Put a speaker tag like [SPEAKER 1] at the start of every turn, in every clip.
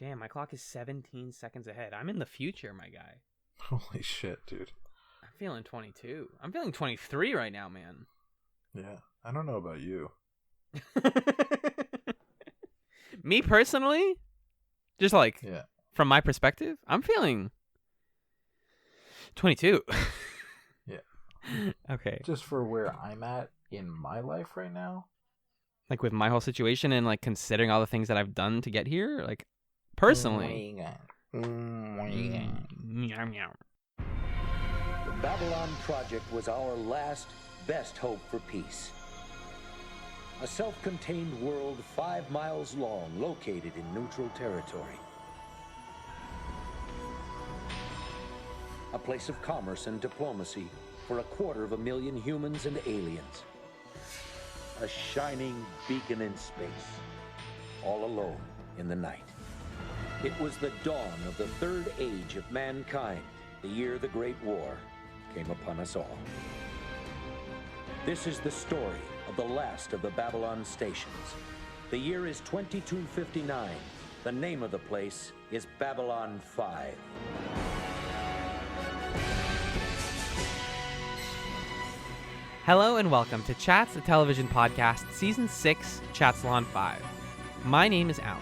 [SPEAKER 1] Damn, my clock is 17 seconds ahead. I'm in the future, my guy.
[SPEAKER 2] Holy shit, dude.
[SPEAKER 1] I'm feeling 22. I'm feeling 23 right now, man.
[SPEAKER 2] Yeah, I don't know about you.
[SPEAKER 1] Me personally, just from my perspective, I'm feeling 22.
[SPEAKER 2] Yeah.
[SPEAKER 1] Okay.
[SPEAKER 2] Just for where I'm at in my life right now.
[SPEAKER 1] Like with my whole situation and like considering all the things that I've done to get here, like personally.
[SPEAKER 3] The Babylon Project was our last, best hope for peace. A self-contained world 5 miles long, located in neutral territory. A place of commerce and diplomacy for 250,000 humans and aliens. A shining beacon in space, all alone in the night. It was the dawn of the third age of mankind, the year the Great War came upon us all. This is the story of the last of the Babylon stations. The year is 2259. The name of the place is Babylon 5.
[SPEAKER 1] Hello and welcome to Chats, the television podcast, Season 6, Chatzylon 5. My name is Allen.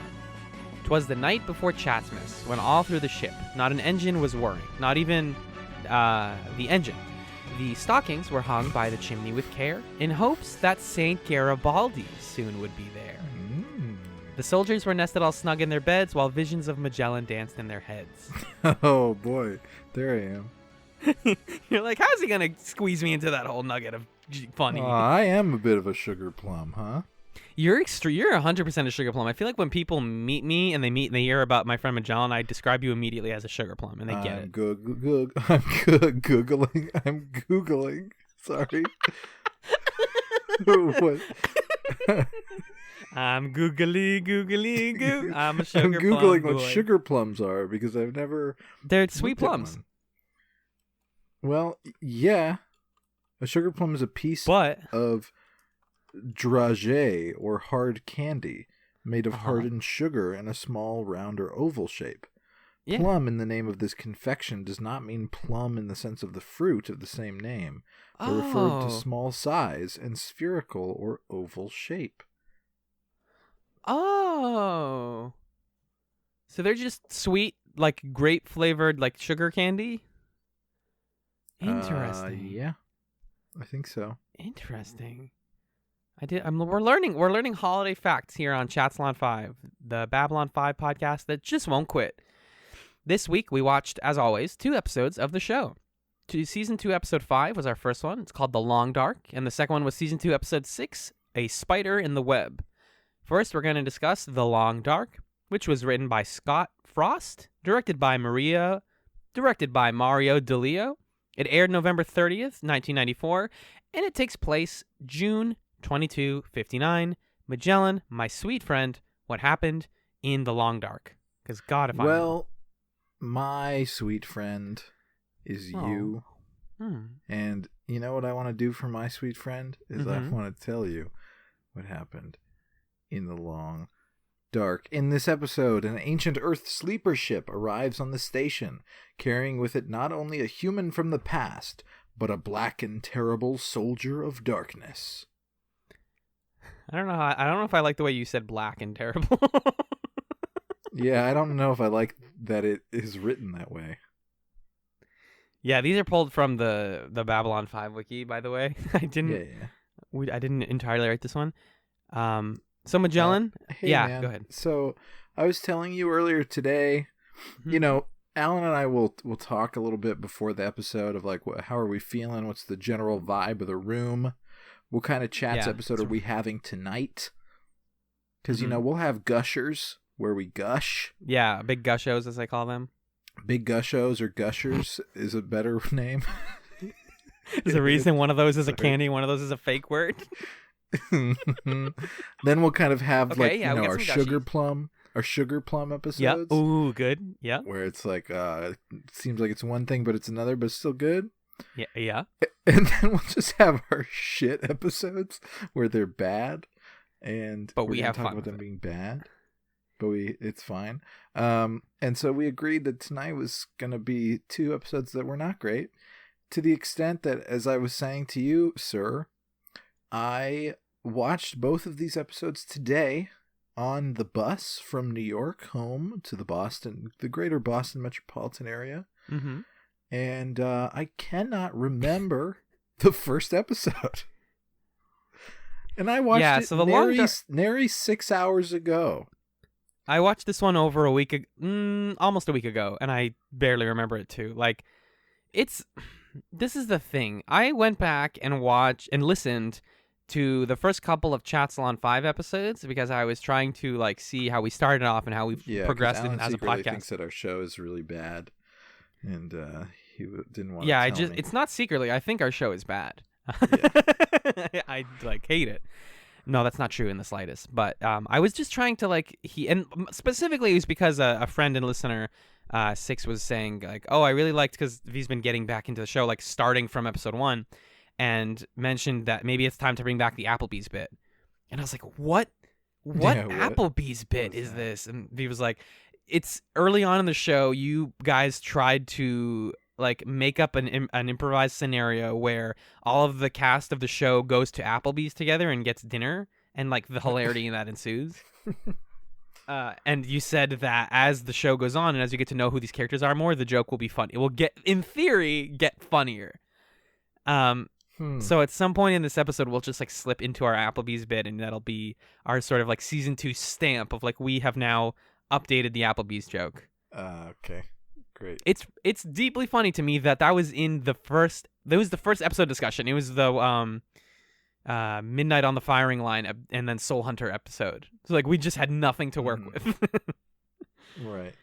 [SPEAKER 1] 'Twas the night before Chatsmas, when all through the ship, not an engine was whirring, not even the engine. The stockings were hung by the chimney with care, in hopes that Saint Garibaldi soon would be there. The soldiers were nested all snug in their beds, while visions of Magellan danced in their heads.
[SPEAKER 2] Oh boy, there I am.
[SPEAKER 1] You're like, how's he gonna squeeze me into that whole nugget of funny?
[SPEAKER 2] I am a bit of a sugar plum, huh?
[SPEAKER 1] You're 100% a sugar plum. I feel like when people meet me and they hear about my friend Magellan, I describe you immediately as a sugar plum, and they get it.
[SPEAKER 2] I'm googling. Sorry. What?
[SPEAKER 1] I'm googly goo. I'm a sugar
[SPEAKER 2] I'm
[SPEAKER 1] plum.
[SPEAKER 2] googling what
[SPEAKER 1] boy.
[SPEAKER 2] sugar plums are because I've never.
[SPEAKER 1] They're sweet
[SPEAKER 2] looked at
[SPEAKER 1] plums.
[SPEAKER 2] one. Well, yeah, a sugar plum is a piece of dragée or hard candy made of hardened sugar in a small round or oval shape.
[SPEAKER 1] Yeah.
[SPEAKER 2] Plum in the name of this confection does not mean plum in the sense of the fruit of the same name, but referred to small size and spherical or oval shape.
[SPEAKER 1] Oh. So they're just sweet, like grape flavored, like sugar candy? Interesting.
[SPEAKER 2] Yeah, I think so.
[SPEAKER 1] Interesting. We're learning holiday facts here on Chatzylon 5, the Babylon 5 podcast that just won't quit. This week we watched, as always, 2 episodes of the show. Season 2, episode 5 was our first one. It's called The Long Dark, and the second one was Season 2, episode 6, A Spider in the Web. First, we're going to discuss The Long Dark, which was written by Scott Frost, directed by Mario DeLeo. It aired November 30th, 1994, and it takes place June 2259. Magellan, my sweet friend, what happened in The Long Dark? Because God, if I know.
[SPEAKER 2] Well, my sweet friend is you. And you know what I want to do for my sweet friend? Is I want to tell you what happened in The Long Dark. In this episode, an ancient Earth sleeper ship arrives on the station, carrying with it not only a human from the past, but a black and terrible soldier of darkness.
[SPEAKER 1] I don't know if I like the way you said black and terrible.
[SPEAKER 2] Yeah, I don't know if I like that it is written that way.
[SPEAKER 1] Yeah, these are pulled from the Babylon 5 wiki, by the way. I didn't entirely write this one. So Magellan,
[SPEAKER 2] hey, man.
[SPEAKER 1] Go ahead.
[SPEAKER 2] So I was telling you earlier today, you know, Alan and I will talk a little bit before the episode of like, how are we feeling? What's the general vibe of the room? What kind of chats episode are we having tonight? Because, you know, we'll have gushers where we gush.
[SPEAKER 1] Yeah, big gushos, as I call them.
[SPEAKER 2] Big gushos or gushers is a better name.
[SPEAKER 1] There's a reason one of those is a candy, one of those is a fake word.
[SPEAKER 2] Then we'll kind of have our sugar
[SPEAKER 1] gushy.
[SPEAKER 2] plum episodes.
[SPEAKER 1] Yeah. Ooh, good. Yeah.
[SPEAKER 2] Where it's like it seems like it's one thing but it's another, but it's still good.
[SPEAKER 1] Yeah. Yeah.
[SPEAKER 2] And then we'll just have our shit episodes where they're bad, but we have talk about them being bad. but it's fine. And so we agreed that tonight was going to be 2 episodes that were not great, to the extent that, as I was saying to you, sir, I watched both of these episodes today on the bus from New York home to the greater Boston metropolitan area.
[SPEAKER 1] Mm-hmm.
[SPEAKER 2] And I cannot remember the first episode. And I watched it nary 6 hours ago.
[SPEAKER 1] I watched this one over almost a week ago, and I barely remember it too. Like, this is the thing. I went back and watched and listened to the first couple of Chatzylon 5 episodes because I was trying to like see how we started off and how we've progressed as a podcast.
[SPEAKER 2] Thinks that our show is really bad, and he didn't want.
[SPEAKER 1] Yeah,
[SPEAKER 2] to tell me.
[SPEAKER 1] It's not secretly. I think our show is bad.
[SPEAKER 2] Yeah.
[SPEAKER 1] I like hate it. No, that's not true in the slightest. But I was just trying to and specifically it was because a friend and listener, Six, was saying like, oh, I really liked because he's been getting back into the show like starting from episode 1. And mentioned that maybe it's time to bring back the Applebee's bit. And I was like, what Applebee's bit is this? And he was like, it's early on in the show, you guys tried to like make up an improvised scenario where all of the cast of the show goes to Applebee's together and gets dinner, and like the hilarity that ensues. And you said that as the show goes on and as you get to know who these characters are more, the joke will be fun. It will in theory, get funnier. So at some point in this episode, we'll just like slip into our Applebee's bit, and that'll be our sort of like season 2 stamp of like we have now updated the Applebee's joke.
[SPEAKER 2] Okay, great.
[SPEAKER 1] It's deeply funny to me that was in the first. That was the first episode discussion. It was the Midnight on the Firing Line and then Soul Hunter episode. So like we just had nothing to work with.
[SPEAKER 2] Right.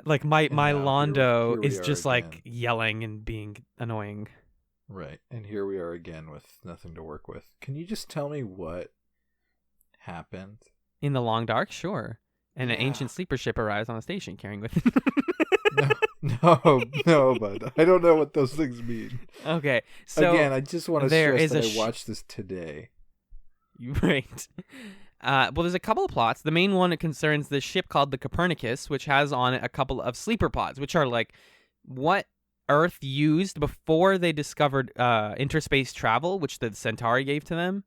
[SPEAKER 1] Like my Londo
[SPEAKER 2] here we
[SPEAKER 1] is
[SPEAKER 2] are
[SPEAKER 1] just
[SPEAKER 2] again.
[SPEAKER 1] Like yelling and being annoying.
[SPEAKER 2] Right, and here we are again with nothing to work with. Can you just tell me what happened?
[SPEAKER 1] In the long dark, sure. And an ancient sleeper ship arrives on the station carrying with
[SPEAKER 2] No, bud. I don't know what those things mean.
[SPEAKER 1] Okay, so
[SPEAKER 2] again, I just want to stress that I watched this today.
[SPEAKER 1] Right. Well, there's a couple of plots. The main one, it concerns this ship called the Copernicus, which has on it a couple of sleeper pods, which are like what Earth used before they discovered interspace travel, which the Centauri gave to them.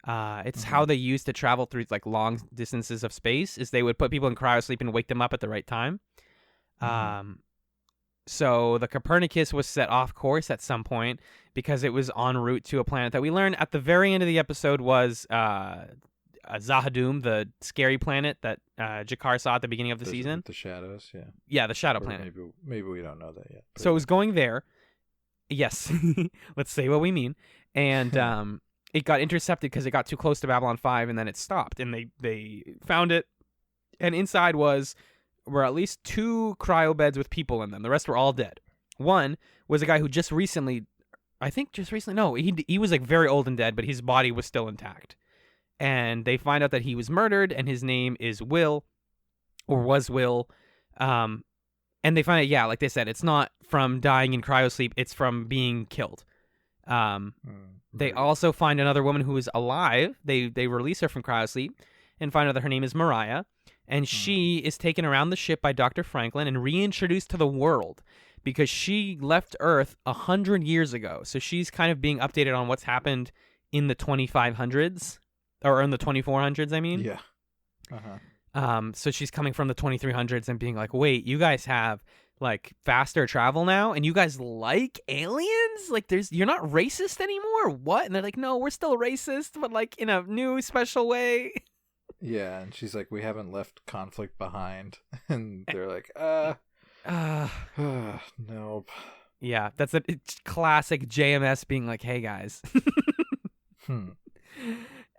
[SPEAKER 1] It's how they used to travel through like long distances of space. Is they would put people in cryosleep and wake them up at the right time. So the Copernicus was set off course at some point because it was en route to a planet that we learned at the very end of the episode was Zahadum, the scary planet that Jakar saw at the beginning of the season.
[SPEAKER 2] The shadows, yeah.
[SPEAKER 1] Yeah, the shadow planet.
[SPEAKER 2] Maybe we don't know that yet.
[SPEAKER 1] So it was going there. Yes. Let's say what we mean. And it got intercepted because it got too close to Babylon 5, and then it stopped. And they found it. And inside were at least 2 cryo beds with people in them. The rest were all dead. One was a guy who just recently, no, he was like very old and dead, but his body was still intact. And they find out that he was murdered, and his name is Will, or was Will. And they find out, like they said, it's not from dying in cryosleep, it's from being killed. They also find another woman who is alive. They release her from cryosleep and find out that her name is Mariah. And she is taken around the ship by Dr. Franklin and reintroduced to the world because she left Earth 100 years ago. So she's kind of being updated on what's happened in the 2500s. Or in the 2400s, I mean.
[SPEAKER 2] Yeah.
[SPEAKER 1] So she's coming from the 2300s and being like, wait, you guys have like faster travel now, and you guys like aliens? Like, you're not racist anymore? What? And they're like, no, we're still racist, but like in a new special way.
[SPEAKER 2] Yeah, and she's like, we haven't left conflict behind, and they're like, nope.
[SPEAKER 1] Yeah, that's a classic JMS being like, hey guys.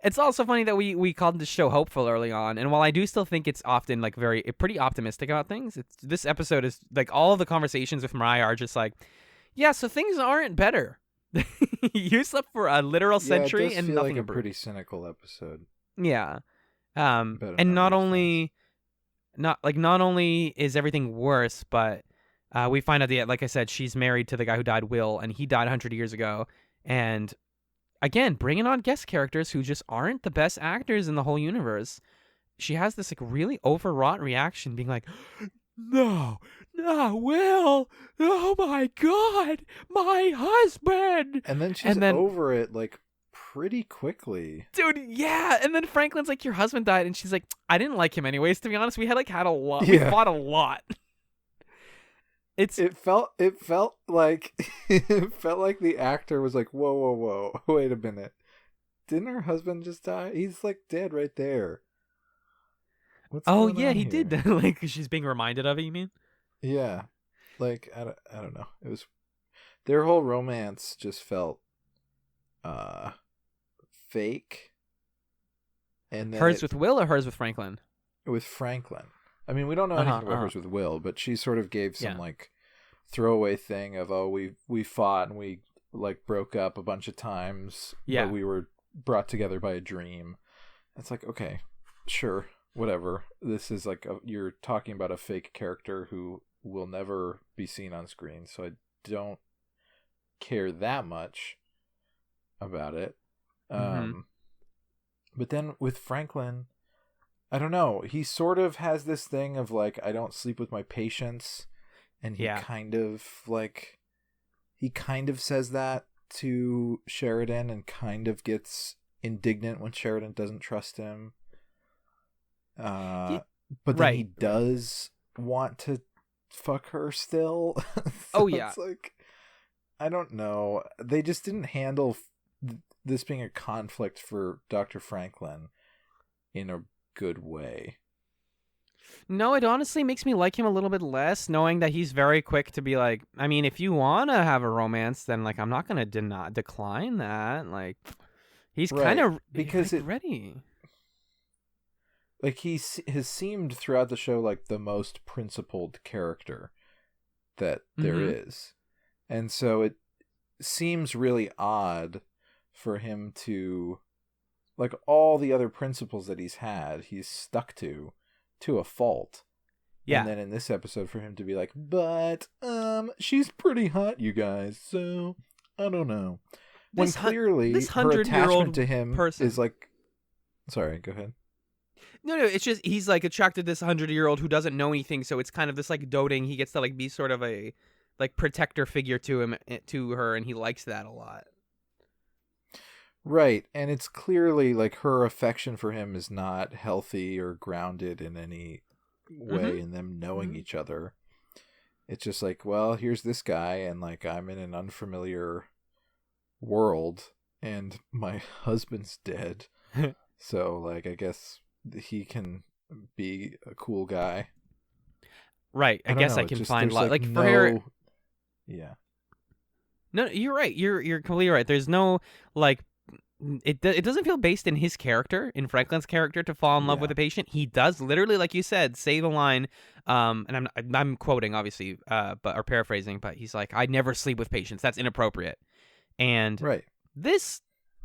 [SPEAKER 1] It's also funny that we called this show hopeful early on, and while I do still think it's often like pretty optimistic about things, this episode is like all of the conversations with Mariah are just like, yeah, so things aren't better. You slept for a literal century and nothing
[SPEAKER 2] like a pretty cynical episode.
[SPEAKER 1] Yeah, and not only is everything worse, but we find out that, like I said, she's married to the guy who died, Will, and he died 100 years ago, and again, bringing on guest characters who just aren't the best actors in the whole universe. she has this like really overwrought reaction, being like, "No, no, Will! Oh my God, my husband!"
[SPEAKER 2] And then she's over it like pretty quickly,
[SPEAKER 1] dude. Yeah, and then Franklin's like, "Your husband died," and she's like, "I didn't like him anyways. To be honest, we had a lot.
[SPEAKER 2] Yeah.
[SPEAKER 1] We fought a lot." It
[SPEAKER 2] felt like it felt like the actor was like, whoa, wait a minute. Didn't her husband just die? He's like dead right there. What's going on
[SPEAKER 1] he
[SPEAKER 2] here?
[SPEAKER 1] did. Like, she's being reminded of it, you mean?
[SPEAKER 2] Yeah. Like, I don't know. It was, their whole romance just felt fake. And then
[SPEAKER 1] hers with Will or hers with Franklin?
[SPEAKER 2] With Franklin. I mean, we don't know anything about hers with Will, but she sort of gave some like throwaway thing of, oh, we fought and we like broke up a bunch of times, but we were brought together by a dream. It's like, okay, sure, whatever. This is like you're talking about a fake character who will never be seen on screen, so I don't care that much about it. But then with Franklin, I don't know. He sort of has this thing of like, I don't sleep with my patients, and he kind of says that to Sheridan and kind of gets indignant when Sheridan doesn't trust him. But then he does want to fuck her still. So it's like, I don't know. They just didn't handle this being a conflict for Dr. Franklin in a good way.
[SPEAKER 1] No, it honestly makes me like him a little bit less, knowing that he's very quick to be like, I mean, if you want to have a romance, then like I'm not going to decline that. Like, he's kind of
[SPEAKER 2] because
[SPEAKER 1] ready.
[SPEAKER 2] Like, he has seemed throughout the show like the most principled character that there is. And so it seems really odd for him to, like, all the other principles that he's stuck to a fault. Yeah. And then in this episode for him to be like, but she's pretty hot, you guys, so I don't know. When clearly
[SPEAKER 1] this
[SPEAKER 2] her attachment to him
[SPEAKER 1] person
[SPEAKER 2] is like, sorry, go ahead.
[SPEAKER 1] No, it's just he's like attracted to this 100-year-old who doesn't know anything, so it's kind of this like doting. He gets to like be sort of a like protector figure to her, and he likes that a lot.
[SPEAKER 2] Right, and it's clearly like her affection for him is not healthy or grounded in any way in them knowing each other. It's just like, well, here's this guy, and like I'm in an unfamiliar world, and my husband's dead, so like I guess he can be a cool guy.
[SPEAKER 1] Right, I guess I can find like for her.
[SPEAKER 2] Yeah.
[SPEAKER 1] No, you're right. You're completely right. There's no like. It doesn't feel based in his character, in Franklin's character, to fall in love with a patient. He does literally, like you said, say the line, and I'm quoting obviously, or paraphrasing, but he's like, "I never sleep with patients. That's inappropriate." And this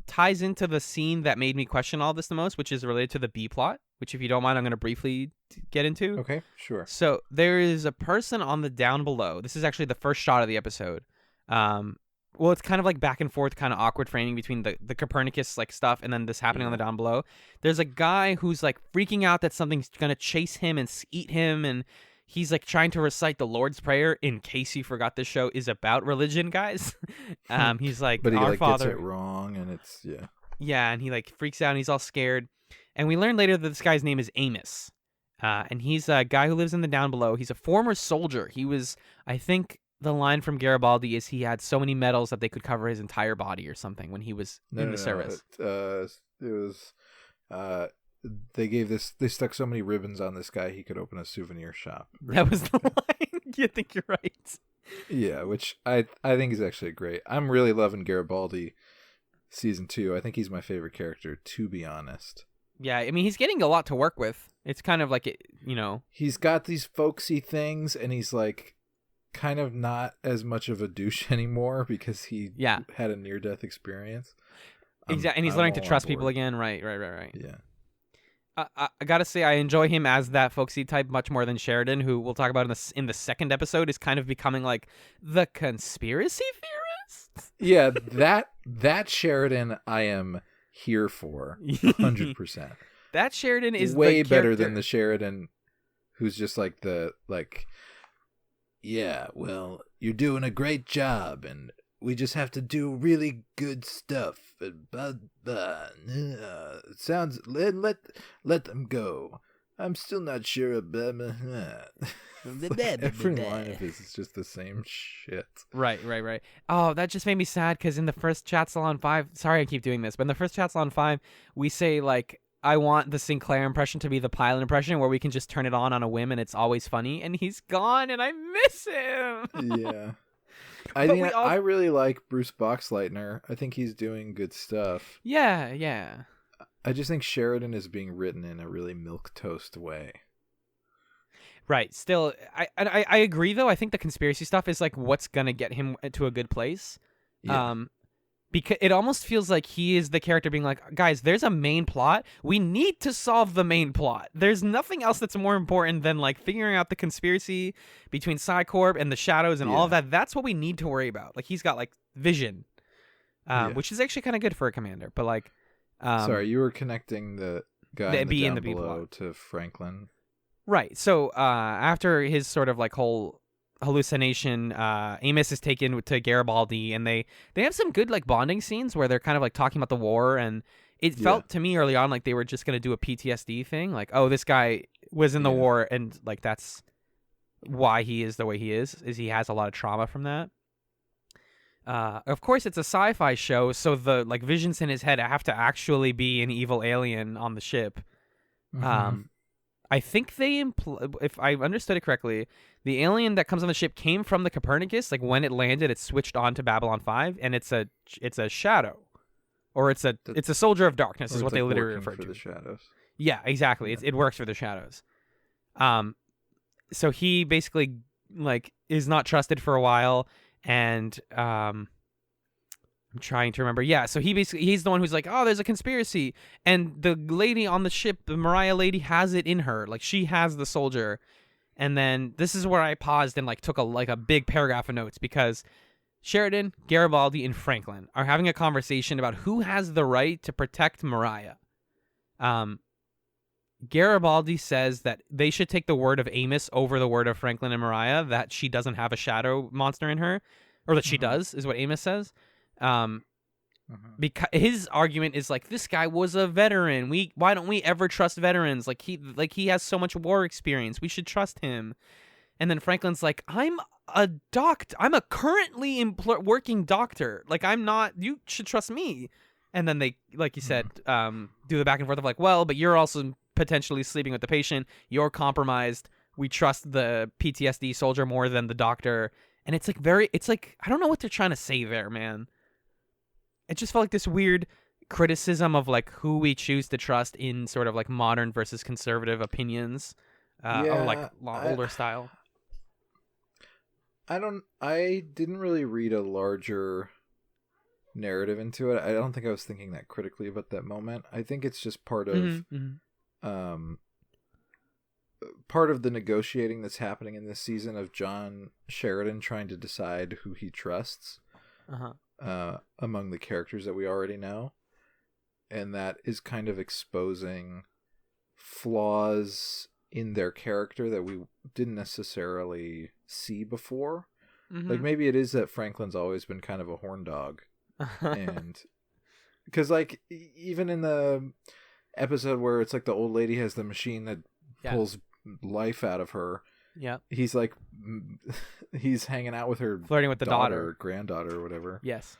[SPEAKER 1] ties into the scene that made me question all this the most, which is related to the B plot. Which, if you don't mind, I'm going to briefly get into.
[SPEAKER 2] Okay, sure.
[SPEAKER 1] So there is a person on the down below. This is actually the first shot of the episode. Well, it's kind of like back and forth, kind of awkward framing between the Copernicus like stuff and then this happening on the down below. There's a guy who's like freaking out that something's gonna chase him and eat him, and he's like trying to recite the Lord's Prayer. In case you forgot, this show is about religion, guys. He's like,
[SPEAKER 2] but he
[SPEAKER 1] Our
[SPEAKER 2] like
[SPEAKER 1] Father.
[SPEAKER 2] Gets it wrong, and it's
[SPEAKER 1] yeah, and he like freaks out and he's all scared. And we learn later that this guy's name is Amos, and he's a guy who lives in the down below. He's a former soldier. He was, I think. The line from Garibaldi is he had so many medals that they could cover his entire body or something when he was in the service.
[SPEAKER 2] It was they stuck so many ribbons on this guy he could open a souvenir shop.
[SPEAKER 1] That was the line. You think you're right?
[SPEAKER 2] Yeah, which I think is actually great. I'm really loving Garibaldi season 2. I think he's my favorite character, to be honest.
[SPEAKER 1] Yeah, I mean he's getting a lot to work with. It's kind of like
[SPEAKER 2] he's got these folksy things, and he's like kind of not as much of a douche anymore because he had a near-death experience.
[SPEAKER 1] Exactly, and he's learning to trust people again. Right.
[SPEAKER 2] Yeah.
[SPEAKER 1] I gotta say, I enjoy him as that folksy type much more than Sheridan, who we'll talk about in the second episode is kind of becoming like the conspiracy theorist.
[SPEAKER 2] Yeah, that Sheridan I am here for 100%.
[SPEAKER 1] That Sheridan is
[SPEAKER 2] way
[SPEAKER 1] the
[SPEAKER 2] better than the Sheridan who's just like yeah, well, you're doing a great job, and we just have to do really good stuff. Sounds let them go. I'm still not sure about every line of his is just the same shit.
[SPEAKER 1] Right. Oh, that just made me sad because in the first Chatzylon 5, sorry I keep doing this, but in the first Chatzylon 5, we say like, I want the Sinclair impression to be the pilot impression where we can just turn it on a whim and it's always funny, and he's gone and I miss him.
[SPEAKER 2] Yeah. I really like Bruce Boxleitner. I think he's doing good stuff.
[SPEAKER 1] Yeah.
[SPEAKER 2] I just think Sheridan is being written in a really milquetoast way.
[SPEAKER 1] Right. Still, I agree though. I think the conspiracy stuff is like what's gonna get him to a good place.
[SPEAKER 2] Yeah.
[SPEAKER 1] Because it almost feels like he is the character being like, guys, there's a main plot. We need to solve the main plot. There's nothing else that's more important than like figuring out the conspiracy between Psycorp and the Shadows and all of that. That's what we need to worry about. Like he's got like vision, which is actually kind of good for a commander. But like,
[SPEAKER 2] sorry, you were connecting the guy in the B below to Franklin.
[SPEAKER 1] Right. So after his sort of like whole hallucination, Amos is taken to Garibaldi, and they have some good like bonding scenes where they're kind of like talking about the war, and it felt to me early on like they were just going to do a PTSD thing, like, oh, this guy was in the war and like that's why he is the way he is he has a lot of trauma from that. Of course it's a sci-fi show, so the like visions in his head have to actually be an evil alien on the ship. I think they if I understood it correctly, the alien that comes on the ship came from the Copernicus. Like when it landed, it switched on to Babylon 5, and it's a shadow, or it's a soldier of darkness is what they literally refer to.
[SPEAKER 2] The shadows.
[SPEAKER 1] Yeah, exactly. It works for the shadows. So he basically like is not trusted for a while, and I'm trying to remember. Yeah, so he's the one who's like, oh, there's a conspiracy. And the lady on the ship, the Mariah lady, has it in her. Like, she has the soldier. And then this is where I paused and, like, took a big paragraph of notes because Sheridan, Garibaldi, and Franklin are having a conversation about who has the right to protect Mariah. Garibaldi says that they should take the word of Amos over the word of Franklin and Mariah, that she doesn't have a shadow monster in her, or that she does, is what Amos says. Because his argument is like, this guy was a veteran. Why don't we ever trust veterans? Like he has so much war experience. We should trust him. And then Franklin's like, I'm a doctor. I'm a currently working doctor. Like I'm not. You should trust me. And then they, like you said, do the back and forth of like, well, but you're also potentially sleeping with the patient. You're compromised. We trust the PTSD soldier more than the doctor. And it's like I don't know what they're trying to say there, man. It just felt like this weird criticism of like who we choose to trust in sort of like modern versus conservative opinions, or like older style.
[SPEAKER 2] I didn't really read a larger narrative into it. I don't think I was thinking that critically about that moment. I think it's just part of part of the negotiating that's happening in this season of John Sheridan trying to decide who he trusts. Among the characters that we already know, and that is kind of exposing flaws in their character that we didn't necessarily see before. Like maybe it is that Franklin's always been kind of a horn dog, and because like even in the episode where it's like the old lady has the machine that pulls life out of her. Yeah, he's like, he's hanging out with her,
[SPEAKER 1] flirting with the daughter,
[SPEAKER 2] granddaughter, or whatever.
[SPEAKER 1] Yes,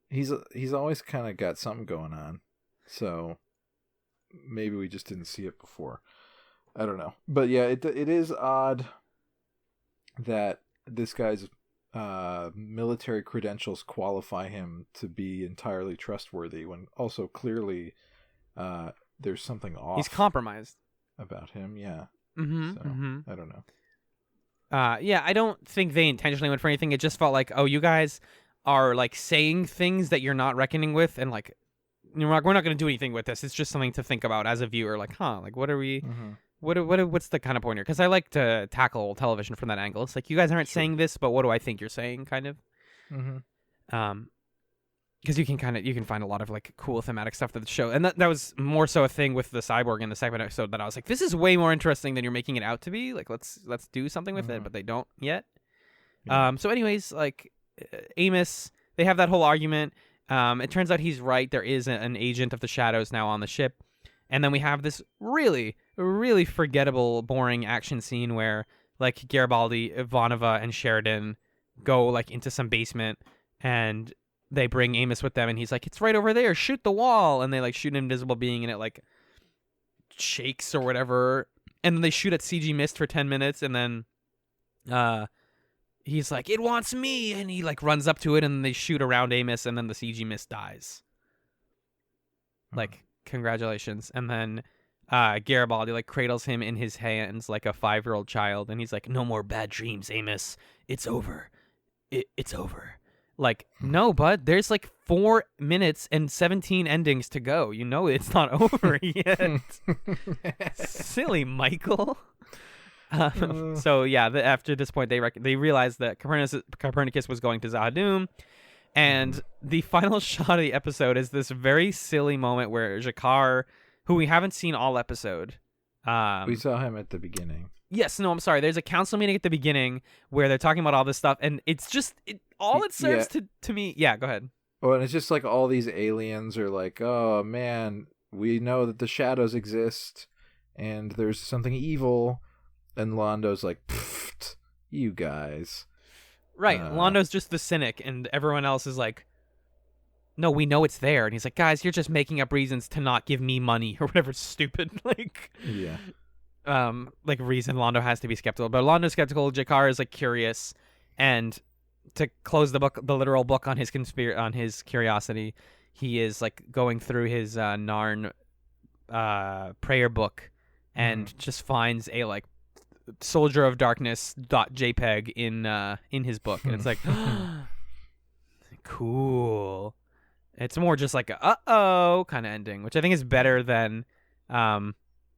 [SPEAKER 2] he's always kind of got something going on. So maybe we just didn't see it before. I don't know, but yeah, it is odd that this guy's military credentials qualify him to be entirely trustworthy when also clearly there's something off.
[SPEAKER 1] He's compromised
[SPEAKER 2] about him. Yeah. I don't know.
[SPEAKER 1] Yeah, I don't think they intentionally went for anything. It just felt like, oh, you guys are like saying things that you're not reckoning with, and like we're not going to do anything with this. It's just something to think about as a viewer. Like, like what are we? What's the kind of point here? Because I like to tackle television from that angle. It's like you guys aren't saying this, but what do I think you're saying? Kind of. because you can find a lot of like cool thematic stuff that the show, and that was more so a thing with the cyborg in the second episode that I was like, this is way more interesting than you're making it out to be. Like let's do something with it, but they don't yet.
[SPEAKER 2] Yeah.
[SPEAKER 1] So anyways, like Amos, they have that whole argument. It turns out he's right. There is an agent of the shadows now on the ship, and then we have this really, really forgettable, boring action scene where like Garibaldi, Ivanova, and Sheridan go like into some basement and they bring Amos with them, and he's like, it's right over there, shoot the wall, and they like shoot an invisible being and it like shakes or whatever, and then they shoot at CG Mist for 10 minutes, and then he's like, it wants me, and he like runs up to it, and they shoot around Amos, and then the CG Mist dies. Like, congratulations. And then Garibaldi like cradles him in his hands like a 5-year-old child, and he's like, no more bad dreams, Amos, it's over. It's over. Like, no, bud, there's like 4 minutes and 17 endings to go. You know it's not over yet. Silly Michael. So yeah, after this point, they realized that Copernicus was going to Zahadum, and the final shot of the episode is this very silly moment where Jakar, who we haven't seen all episode,
[SPEAKER 2] we saw him at the beginning.
[SPEAKER 1] Yes, no, I'm sorry. There's a council meeting at the beginning where they're talking about all this stuff, and it's just all it serves to me. Yeah, go ahead.
[SPEAKER 2] Oh, and it's just like all these aliens are like, oh man, we know that the shadows exist, and there's something evil, and Londo's like, pfft, you guys.
[SPEAKER 1] Right, Londo's just the cynic, and everyone else is like, no, we know it's there, and he's like, guys, you're just making up reasons to not give me money or whatever stupid like.
[SPEAKER 2] Yeah.
[SPEAKER 1] Like reason Londo has to be skeptical, but Londo's skeptical. Jakar is like curious, and to close the literal book on his curiosity, he is like going through his Narn prayer book, and just finds a like Soldier of Darkness .jpg in his book, and it's like cool. It's more just like a uh-oh kind of ending, which I think is better than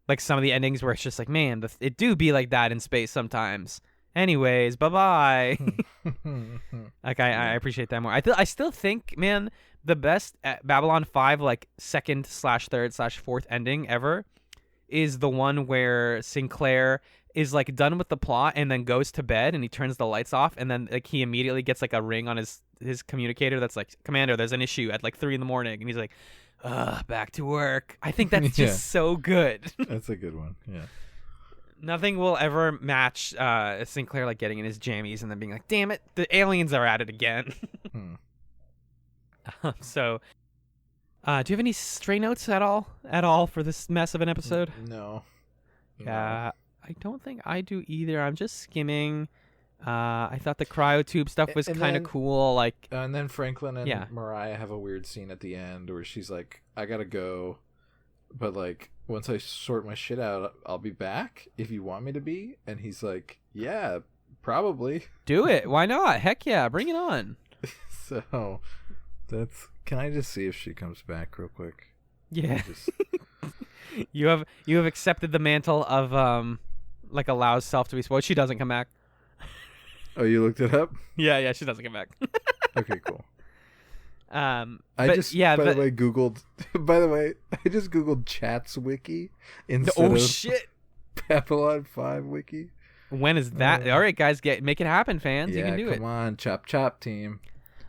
[SPEAKER 1] like some of the endings where it's just like, man, it do be like that in space sometimes. Anyways, bye-bye. Like, I appreciate that more. I still think, man, the best Babylon 5, like, 2nd/3/4th ending ever is the one where Sinclair is, like, done with the plot and then goes to bed and he turns the lights off, and then, like, he immediately gets, like, a ring on his communicator that's like, Commander, there's an issue at, like, 3 a.m, and he's like, back to work. I think that's just so good.
[SPEAKER 2] That's a good one. Yeah.
[SPEAKER 1] Nothing will ever match Sinclair like getting in his jammies and then being like, damn it, the aliens are at it again. So, do you have any stray notes at all for this mess of an episode?
[SPEAKER 2] No.
[SPEAKER 1] I don't think I do either. I'm just skimming. I thought the cryotube stuff was kind of cool. Like,
[SPEAKER 2] and then Franklin and Mariah have a weird scene at the end where she's like, I gotta go, but like, once I sort my shit out, I'll be back if you want me to be. And he's like, yeah, probably.
[SPEAKER 1] Do it. Why not? Heck yeah, bring it on.
[SPEAKER 2] So can I just see if she comes back real quick?
[SPEAKER 1] Yeah. You have accepted the mantle of like allows self to be spoiled. She doesn't come back.
[SPEAKER 2] Oh, you looked it up?
[SPEAKER 1] Yeah, she doesn't come back.
[SPEAKER 2] Okay, cool.
[SPEAKER 1] By the
[SPEAKER 2] way, I just Googled Chats Wiki instead of
[SPEAKER 1] shit.
[SPEAKER 2] Babylon 5 Wiki.
[SPEAKER 1] When is that? All right, guys, make it happen, fans. You can do it.
[SPEAKER 2] Come on, chop team.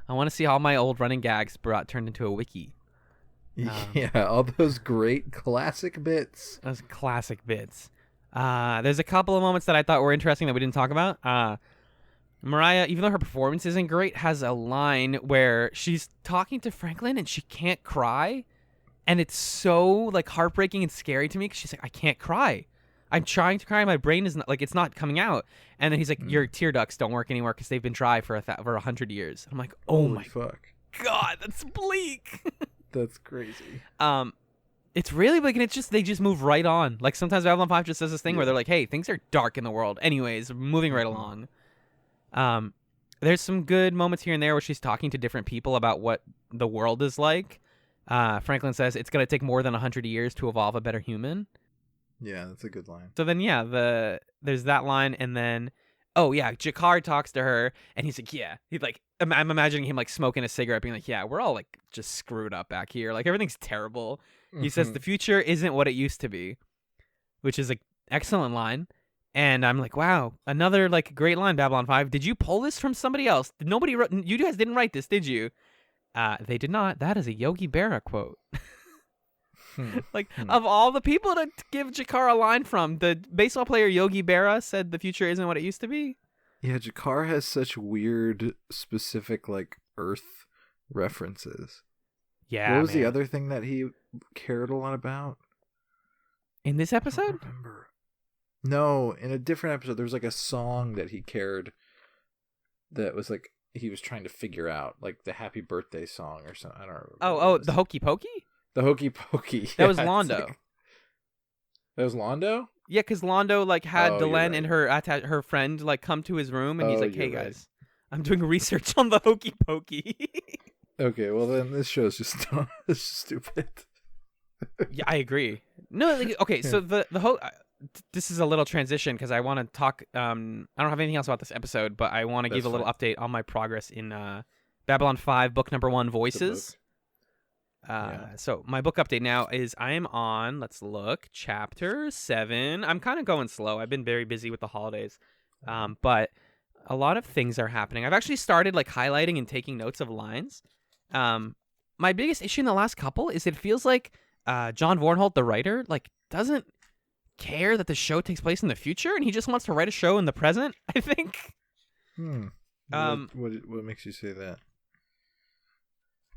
[SPEAKER 1] I want to see all my old running gags turned into a wiki.
[SPEAKER 2] Yeah, all those great classic bits.
[SPEAKER 1] Those classic bits. There's a couple of moments that I thought were interesting that we didn't talk about. Mariah, even though her performance isn't great, has a line where she's talking to Franklin and she can't cry. And it's so like heartbreaking and scary to me because she's like, I can't cry. I'm trying to cry. My brain is not like, it's not coming out. And then he's like, your tear ducts don't work anymore because they've been dry for 100 years. I'm like, oh my
[SPEAKER 2] fuck.
[SPEAKER 1] God, that's bleak.
[SPEAKER 2] That's crazy.
[SPEAKER 1] It's really bleak, and they just move right on. Like sometimes Babylon 5 just does this thing where they're like, hey, things are dark in the world. Anyways, moving right along. There's some good moments here and there where she's talking to different people about what the world is like. Franklin says it's going to take more than 100 years to evolve a better human.
[SPEAKER 2] Yeah, that's a good line.
[SPEAKER 1] So then, there's that line, and then Oh yeah, Jakar talks to her, and he's like, yeah. He's like, I'm imagining him like smoking a cigarette, being like, yeah, we're all like just screwed up back here. Like everything's terrible. He says the future isn't what it used to be, which is an excellent line. And I'm like, wow, another like great line, Babylon 5. Did you pull this from somebody else? Nobody wrote. You guys didn't write this, did you? They did not. That is a Yogi Berra quote. Of all the people to give Jakar a line from, the baseball player Yogi Berra said the future isn't what it used to be.
[SPEAKER 2] Yeah, Jakar has such weird, specific, like, Earth references.
[SPEAKER 1] Yeah,
[SPEAKER 2] what was the other thing that he cared a lot about?
[SPEAKER 1] In this episode?
[SPEAKER 2] I don't remember. No, in a different episode, there was, like, a song that he cared that was, like, he was trying to figure out, like, the Happy Birthday song or something. I don't remember.
[SPEAKER 1] Oh, the Hokey Pokey?
[SPEAKER 2] The Hokey Pokey.
[SPEAKER 1] That was Londo.
[SPEAKER 2] That was Londo?
[SPEAKER 1] Yeah, because Londo like had Delenn
[SPEAKER 2] right.
[SPEAKER 1] and her friend like come to his room, and he's like, "Hey
[SPEAKER 2] right.
[SPEAKER 1] guys, I'm doing research on the Hokey Pokey."
[SPEAKER 2] Okay, well then this show's just stupid.
[SPEAKER 1] Yeah, I agree. No, like, okay, so the whole this is a little transition because I want to talk. I don't have anything else about this episode, but I want to give a little update on my progress in Babylon 5, book number 1, Voices. So my book update now is I am on, let's look, chapter 7. I'm kind of going slow. I've been very busy with the holidays. But a lot of things are happening. I've actually started like highlighting and taking notes of lines. My biggest issue in the last couple is it feels like John Vornholt, the writer, like doesn't care that the show takes place in the future, and he just wants to write a show in the present, I think.
[SPEAKER 2] What makes you say that?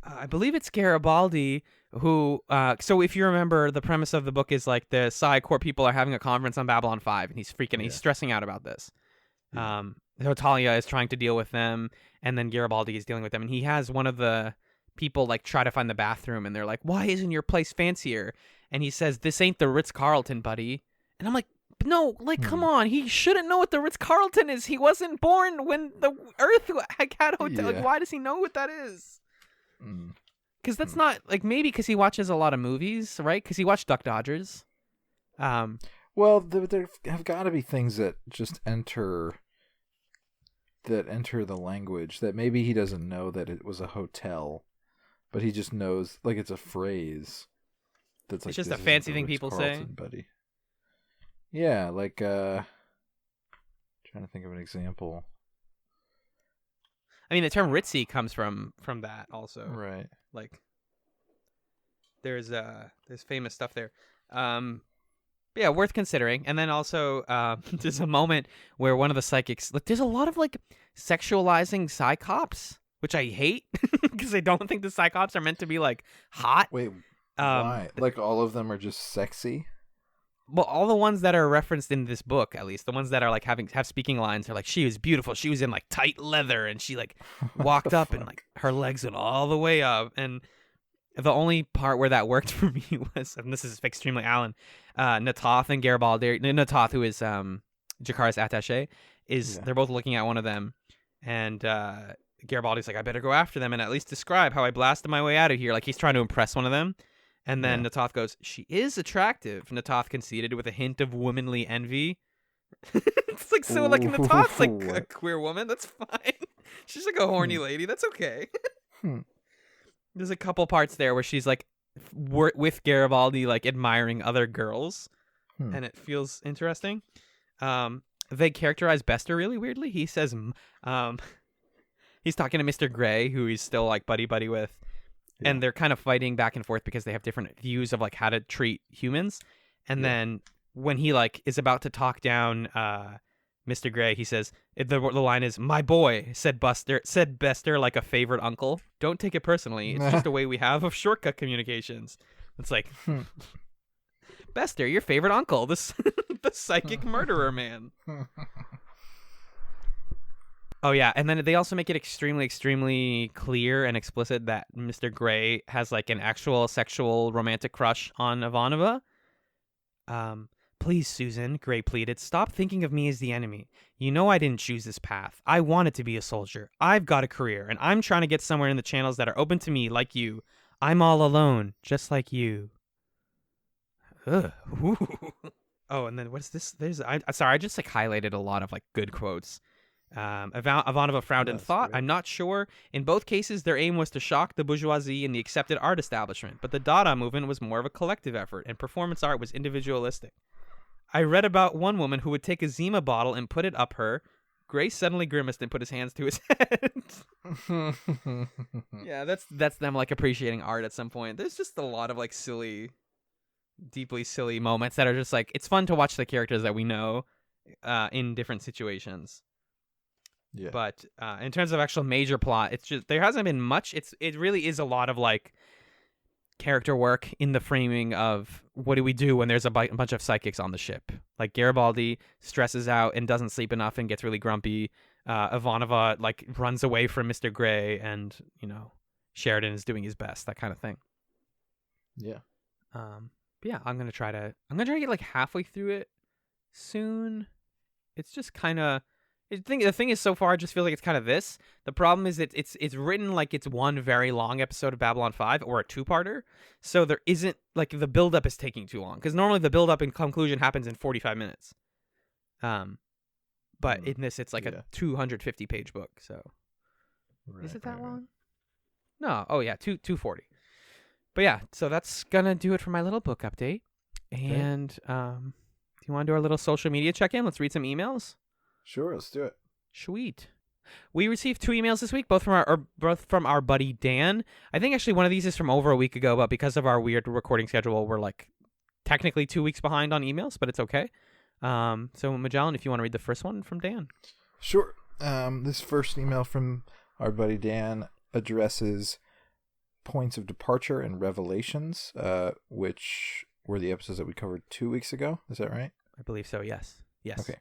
[SPEAKER 1] I believe it's Garibaldi who, so if you remember, the premise of the book is like the Psi Corps people are having a conference on Babylon 5, and he's freaking, he's stressing out about this. So Talia is trying to deal with them, and then Garibaldi is dealing with them, and he has one of the people like try to find the bathroom, and they're like, why isn't your place fancier? And he says, this ain't the Ritz-Carlton, buddy. And I'm like, no, like, come on, he shouldn't know what the Ritz-Carlton is. He wasn't born when the Earth had a hotel. Like, why does he know what that is? Because that's not like, maybe because he watches a lot of movies, right? Because he watched Duck Dodgers.
[SPEAKER 2] Well, there have got to be things that just enter the language that maybe he doesn't know that it was a hotel, but he just knows like it's a phrase that's like,
[SPEAKER 1] it's just a fancy thing people say,
[SPEAKER 2] buddy. Yeah, like trying to think of an example.
[SPEAKER 1] I mean, the term Ritzy comes from that also.
[SPEAKER 2] Right.
[SPEAKER 1] Like, there's famous stuff there. Yeah, worth considering. And then also, there's a moment where one of the psychics, like, there's a lot of like sexualizing psychops, which I hate because I don't think the psychops are meant to be like hot.
[SPEAKER 2] Wait, why? Like all of them are just sexy?
[SPEAKER 1] Well, all the ones that are referenced in this book, at least, the ones that are like have speaking lines, are like, she was beautiful. She was in like tight leather, and she like walked up and like her legs went all the way up. And the only part where that worked for me was, and this is extremely Allen, Natoth and Garibaldi. Natoth, who is Jakar's attaché, they're both looking at one of them, and Garibaldi's like, I better go after them and at least describe how I blasted my way out of here. Like he's trying to impress one of them. And then Natoth goes, she is attractive. Natoth conceded with a hint of womanly envy. It's like, so like Natoth's like a queer woman. That's fine. She's like a horny lady. That's okay. There's a couple parts there where she's like with Garibaldi, like admiring other girls. And it feels interesting. They characterize Bester really weirdly. He says, he's talking to Mr. Gray, who he's still like buddy with. Yeah. And they're kind of fighting back and forth because they have different views of like how to treat humans. And then when he like is about to talk down Mr. Gray, he says the line is, "My boy," said Bester like a favorite uncle. Don't take it personally. It's just a way we have of shortcut communications. It's like Bester, your favorite uncle, the psychic murderer man. Oh, yeah, and then they also make it extremely, extremely clear and explicit that Mr. Gray has, like, an actual sexual romantic crush on Ivanova. Please, Susan, Gray pleaded, stop thinking of me as the enemy. You know I didn't choose this path. I wanted to be a soldier. I've got a career, and I'm trying to get somewhere in the channels that are open to me, like you. I'm all alone, just like you. Ugh. Oh, and then what's this? Sorry, I just like highlighted a lot of like good quotes. Ivanova frowned and thought, great. I'm not sure. In both cases, their aim was to shock the bourgeoisie and the accepted art establishment, but the Dada movement was more of a collective effort, and performance art was individualistic. I read about one woman who would take a Zima bottle and put it up her. Grace suddenly grimaced and put his hands to his head. Yeah, that's them like appreciating art at some point. There's just a lot of like silly, deeply silly moments that are just like, it's fun to watch the characters that we know in different situations.
[SPEAKER 2] Yeah.
[SPEAKER 1] But in terms of actual major plot, it's just there hasn't been much. It really is a lot of like character work in the framing of what do we do when there's a bunch of psychics on the ship. Like Garibaldi stresses out and doesn't sleep enough and gets really grumpy. Ivanova like runs away from Mr. Gray, and Sheridan is doing his best, that kind of thing.
[SPEAKER 2] Yeah.
[SPEAKER 1] But yeah, I'm gonna try to get like halfway through it soon. It's just kind of. The thing is, so far, I just feel like it's kind of this. The problem is it's written like it's one very long episode of Babylon 5 or a two-parter. So there isn't, like, the build-up is taking too long. Because normally the build-up and conclusion happens in 45 minutes. But in this, it's like a 250-page book. So is it that long? No. Oh, yeah, 240. But yeah, so that's going to do it for my little book update. And do you want to do our little social media check-in? Let's read some emails.
[SPEAKER 2] Sure, let's do it.
[SPEAKER 1] Sweet. We received 2 emails this week, both from our buddy Dan. I think actually one of these is from over a week ago, but because of our weird recording schedule, we're like technically 2 weeks behind on emails, but it's okay. So Magellan, if you want to read the first one from Dan.
[SPEAKER 2] Sure. This first email from our buddy Dan addresses points of departure and revelations, which were the episodes that we covered 2 weeks ago. Is that right?
[SPEAKER 1] I believe so, yes. Yes.
[SPEAKER 2] Okay.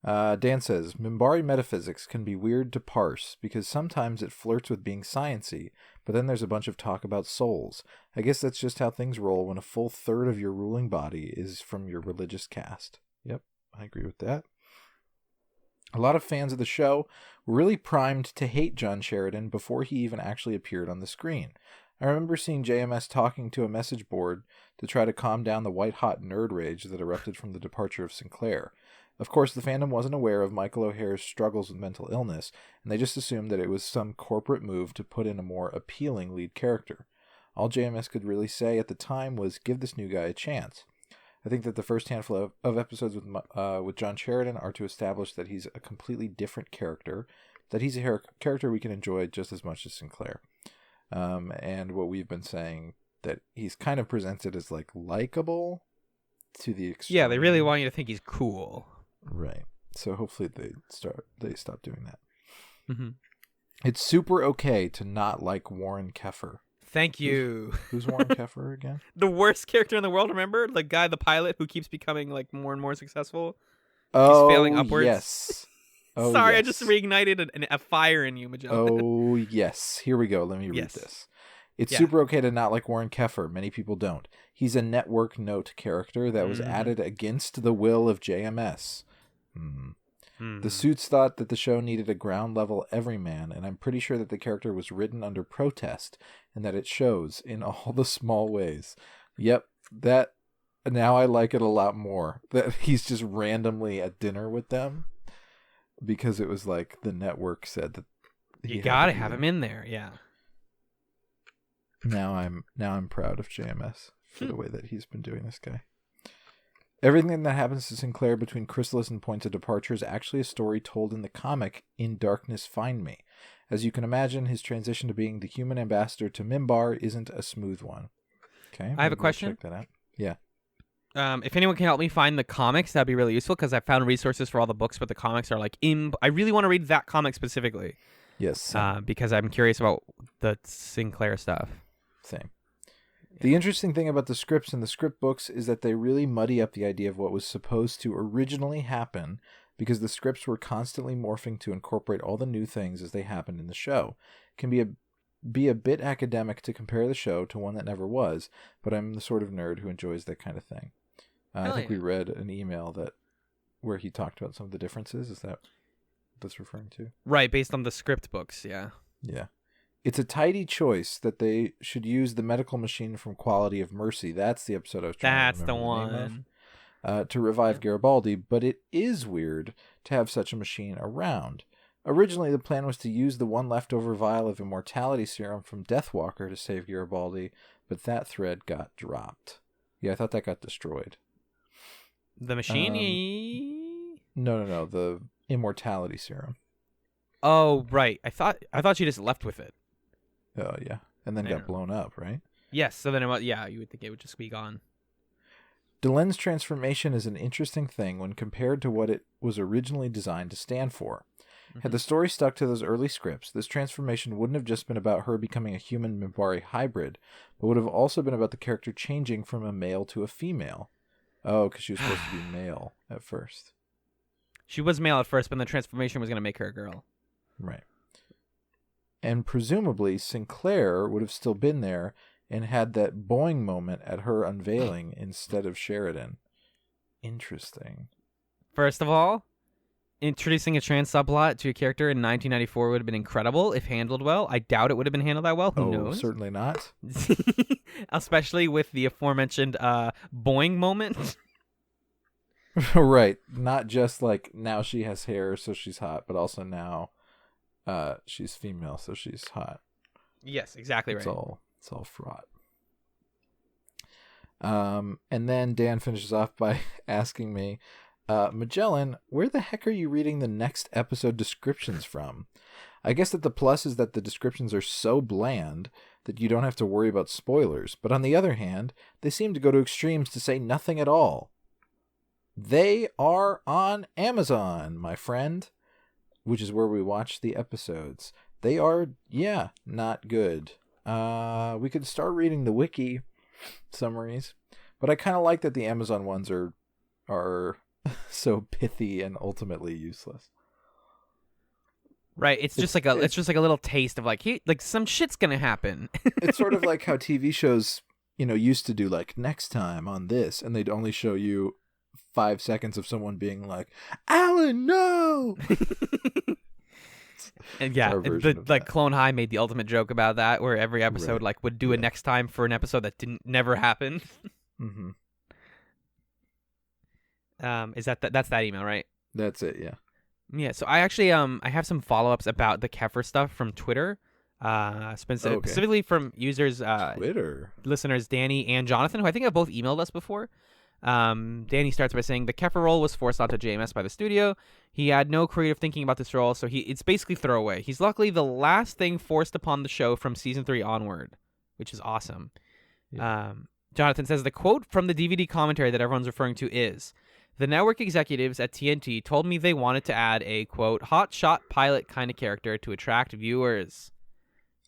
[SPEAKER 2] Dan says, Minbari metaphysics can be weird to parse because sometimes it flirts with being science-y, but then there's a bunch of talk about souls. I guess that's just how things roll when a full third of your ruling body is from your religious caste. Yep, I agree with that. A lot of fans of the show were really primed to hate John Sheridan before he even actually appeared on the screen. I remember seeing JMS talking to a message board to try to calm down the white-hot nerd rage that erupted from the departure of Sinclair. Of course, the fandom wasn't aware of Michael O'Hare's struggles with mental illness, and they just assumed that it was some corporate move to put in a more appealing lead character. All JMS could really say at the time was, give this new guy a chance. I think that the first handful of episodes with John Sheridan are to establish that he's a completely different character, that he's a character we can enjoy just as much as Sinclair. And what we've been saying, that he's kind of presented as like likable to the extreme.
[SPEAKER 1] Yeah, they really want you to think he's cool.
[SPEAKER 2] Right. So hopefully they stop doing that.
[SPEAKER 1] Mm-hmm.
[SPEAKER 2] It's super okay to not like Warren Keffer.
[SPEAKER 1] Thank you.
[SPEAKER 2] Who's Warren Keffer again?
[SPEAKER 1] The worst character in the world, remember? The guy, the pilot, who keeps becoming like more and more successful.
[SPEAKER 2] Oh,
[SPEAKER 1] he's failing upwards.
[SPEAKER 2] Yes. Oh,
[SPEAKER 1] sorry,
[SPEAKER 2] yes.
[SPEAKER 1] I just reignited a fire in you, Magellan.
[SPEAKER 2] Oh, yes. Here we go. Let me read this. It's super okay to not like Warren Keffer. Many people don't. He's a network note character that was added against the will of JMS. The suits thought that the show needed a ground-level everyman, and I'm pretty sure that the character was written under protest, and that it shows in all the small ways. Yep, that... Now I like it a lot more. That he's just randomly at dinner with them, because it was like the network said that...
[SPEAKER 1] You gotta have him in there, yeah.
[SPEAKER 2] Now I'm proud of JMS for the way that he's been doing this guy. Everything that happens to Sinclair between Chrysalis and Points of Departure is actually a story told in the comic In Darkness Find Me. As you can imagine, his transition to being the human ambassador to Minbar isn't a smooth one. Okay,
[SPEAKER 1] I have a question.
[SPEAKER 2] Check that out. Yeah.
[SPEAKER 1] If anyone can help me find the comics, that'd be really useful, because I found resources for all the books, but the comics are like I really want to read that comic specifically.
[SPEAKER 2] Yes.
[SPEAKER 1] Because I'm curious about the Sinclair stuff.
[SPEAKER 2] Same. The interesting thing about the scripts and the script books is that they really muddy up the idea of what was supposed to originally happen, because the scripts were constantly morphing to incorporate all the new things as they happened in the show. It can be a bit academic to compare the show to one that never was, but I'm the sort of nerd who enjoys that kind of thing. I think we read an email where he talked about some of the differences. Is that what that's referring to?
[SPEAKER 1] Right, based on the script books, yeah.
[SPEAKER 2] Yeah. It's a tidy choice that they should use the medical machine from Quality of Mercy. That's the episode I was trying to remember.
[SPEAKER 1] That's the one.
[SPEAKER 2] to revive Garibaldi, but it is weird to have such a machine around. Originally, the plan was to use the one leftover vial of immortality serum from Deathwalker to save Garibaldi, but that thread got dropped. Yeah, I thought that got destroyed.
[SPEAKER 1] The machine?
[SPEAKER 2] No, the immortality serum.
[SPEAKER 1] Oh, right. I thought she just left with it.
[SPEAKER 2] Oh, yeah. And then got blown up, right?
[SPEAKER 1] Yes, so then you would think it would just be gone.
[SPEAKER 2] Delen's transformation is an interesting thing when compared to what it was originally designed to stand for. Had the story stuck to those early scripts, this transformation wouldn't have just been about her becoming a human Minbari hybrid, but would have also been about the character changing from a male to a female. Oh, because she was supposed to be male at first.
[SPEAKER 1] She was male at first, but the transformation was going to make her a girl.
[SPEAKER 2] Right. And presumably, Sinclair would have still been there and had that boing moment at her unveiling instead of Sheridan. Interesting.
[SPEAKER 1] First of all, introducing a trans subplot to a character in 1994 would have been incredible if handled well. I doubt it would have been handled that well. Who knows?
[SPEAKER 2] Certainly not.
[SPEAKER 1] Especially with the aforementioned boing moment.
[SPEAKER 2] Right. Not just like now she has hair, so she's hot, but also now she's female, so she's hot.
[SPEAKER 1] Yes, exactly right.
[SPEAKER 2] It's all fraught. And then Dan finishes off by asking me, Magellan, where the heck are you reading the next episode descriptions from? I guess that the plus is that the descriptions are so bland that you don't have to worry about spoilers. But on the other hand, they seem to go to extremes to say nothing at all. They are on Amazon, my friend, which is where we watch the episodes. They are, not good. We could start reading the wiki summaries, but I kind of like that the Amazon ones are so pithy and ultimately useless.
[SPEAKER 1] Right, it's just like a little taste of like some shit's gonna happen.
[SPEAKER 2] It's sort of like how TV shows, used to do like next time on this, and they'd only show you 5 seconds of someone being like, "Alan, no!"
[SPEAKER 1] And yeah, Clone High made the ultimate joke about that, where every episode would do a next time for an episode that never happened.
[SPEAKER 2] Mm-hmm.
[SPEAKER 1] That's that email, right?
[SPEAKER 2] That's it, yeah.
[SPEAKER 1] Yeah, so I actually I have some follow-ups about the Kefir stuff from Twitter. Specifically from users
[SPEAKER 2] Twitter
[SPEAKER 1] listeners Danny and Jonathan, who I think have both emailed us before. Danny starts by saying the Kefir role was forced onto JMS by the studio. He had no creative thinking about this role, so it's basically throwaway. He's luckily the last thing forced upon the show from season 3 onward, which is awesome. Yeah. Jonathan says the quote from the DVD commentary that everyone's referring to is, "The network executives at TNT told me they wanted to add a, quote, hot shot pilot kind of character to attract viewers."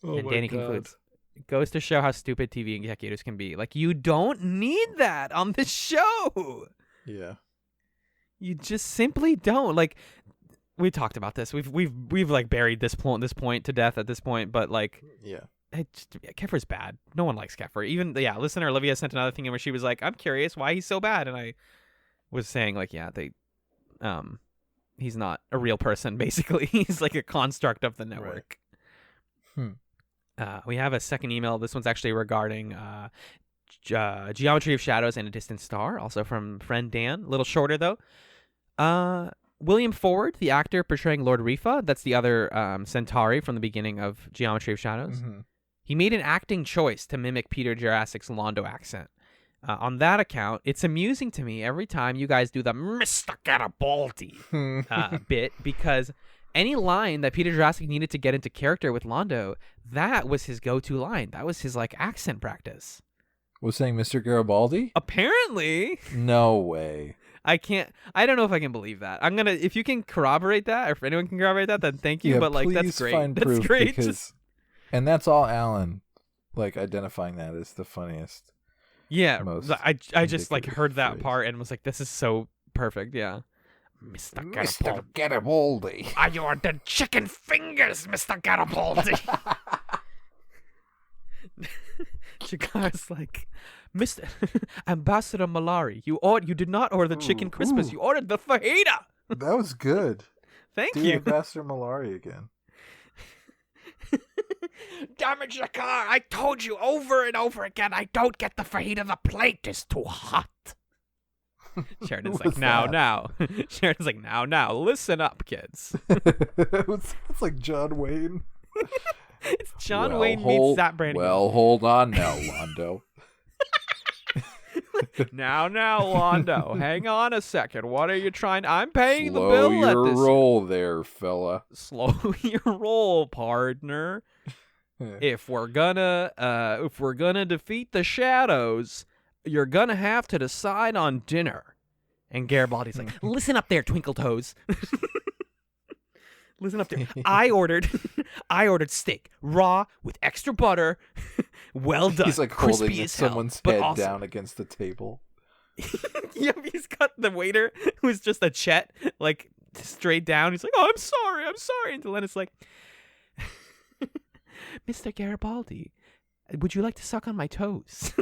[SPEAKER 2] Oh,
[SPEAKER 1] and Danny concludes, "It goes to show how stupid TV executives can be. Like, you don't need that on the show."
[SPEAKER 2] Yeah.
[SPEAKER 1] You just simply don't. Like, we talked about this. We've like buried this point to death at this point, but like,
[SPEAKER 2] yeah.
[SPEAKER 1] Kefir's bad. No one likes Kefir. Even listener Olivia sent another thing in where she was like, "I'm curious why he's so bad," and I was saying like, he's not a real person. Basically, he's like a construct of the network.
[SPEAKER 2] Right.
[SPEAKER 1] We have a second email. This one's actually regarding Geometry of Shadows and a Distant Star, also from friend Dan. A little shorter though. William Ford, the actor portraying Lord Rifa, that's the other Centauri from the beginning of Geometry of Shadows.
[SPEAKER 2] Mm-hmm.
[SPEAKER 1] He made an acting choice to mimic Peter Jurassic's Londo accent. On that account, it's amusing to me every time you guys do the Mr. Garibaldi bit, because any line that Peter Jurassic needed to get into character with Londo, that was his go-to line. That was his like accent practice.
[SPEAKER 2] Was saying Mr. Garibaldi?
[SPEAKER 1] Apparently.
[SPEAKER 2] No way.
[SPEAKER 1] I don't know if I can believe that. If you can corroborate that, or if anyone can corroborate that, then thank you.
[SPEAKER 2] Yeah,
[SPEAKER 1] but like, that's
[SPEAKER 2] please
[SPEAKER 1] great.
[SPEAKER 2] Find
[SPEAKER 1] that's
[SPEAKER 2] proof
[SPEAKER 1] great.
[SPEAKER 2] Because, and that's all Alan, like identifying that as the funniest.
[SPEAKER 1] Yeah, I just like heard that
[SPEAKER 2] phrase.
[SPEAKER 1] part and was like, this is so perfect. Yeah.
[SPEAKER 2] Mr. Garibaldi.
[SPEAKER 1] Are you the chicken fingers, Mr. Garibaldi? Chicago's like, Mr. Ambassador Malari, you did not order the chicken Christmas. You ordered the fajita.
[SPEAKER 2] That was good.
[SPEAKER 1] Thank
[SPEAKER 2] Do
[SPEAKER 1] you.
[SPEAKER 2] Ambassador Malari again.
[SPEAKER 1] Damage the car. I told you over and over again, I don't get the fajita. The plate is too hot. Sheridan's like, now. Sheridan's like, now. Listen up, kids.
[SPEAKER 2] It's like John Wayne.
[SPEAKER 1] It's John Wayne meets Zap Brannigan.
[SPEAKER 2] Well, hold on now, Londo.
[SPEAKER 1] Now, Londo. Hang on a second. What are you trying? I'm paying the bill at this.
[SPEAKER 2] Slow your roll there, fella.
[SPEAKER 1] Slow your roll, partner. If we're gonna defeat the shadows, you're gonna have to decide on dinner. And Garibaldi's like, listen up there, Twinkle Toes. Listen up there. I ordered steak, raw with extra butter, well done.
[SPEAKER 2] He's like holding someone's head
[SPEAKER 1] also
[SPEAKER 2] down against the table.
[SPEAKER 1] Yep, he's got the waiter who's just a Chet, like straight down. He's like, "Oh, I'm sorry." And Lennox like, Mr. Garibaldi, would you like to suck on my toes?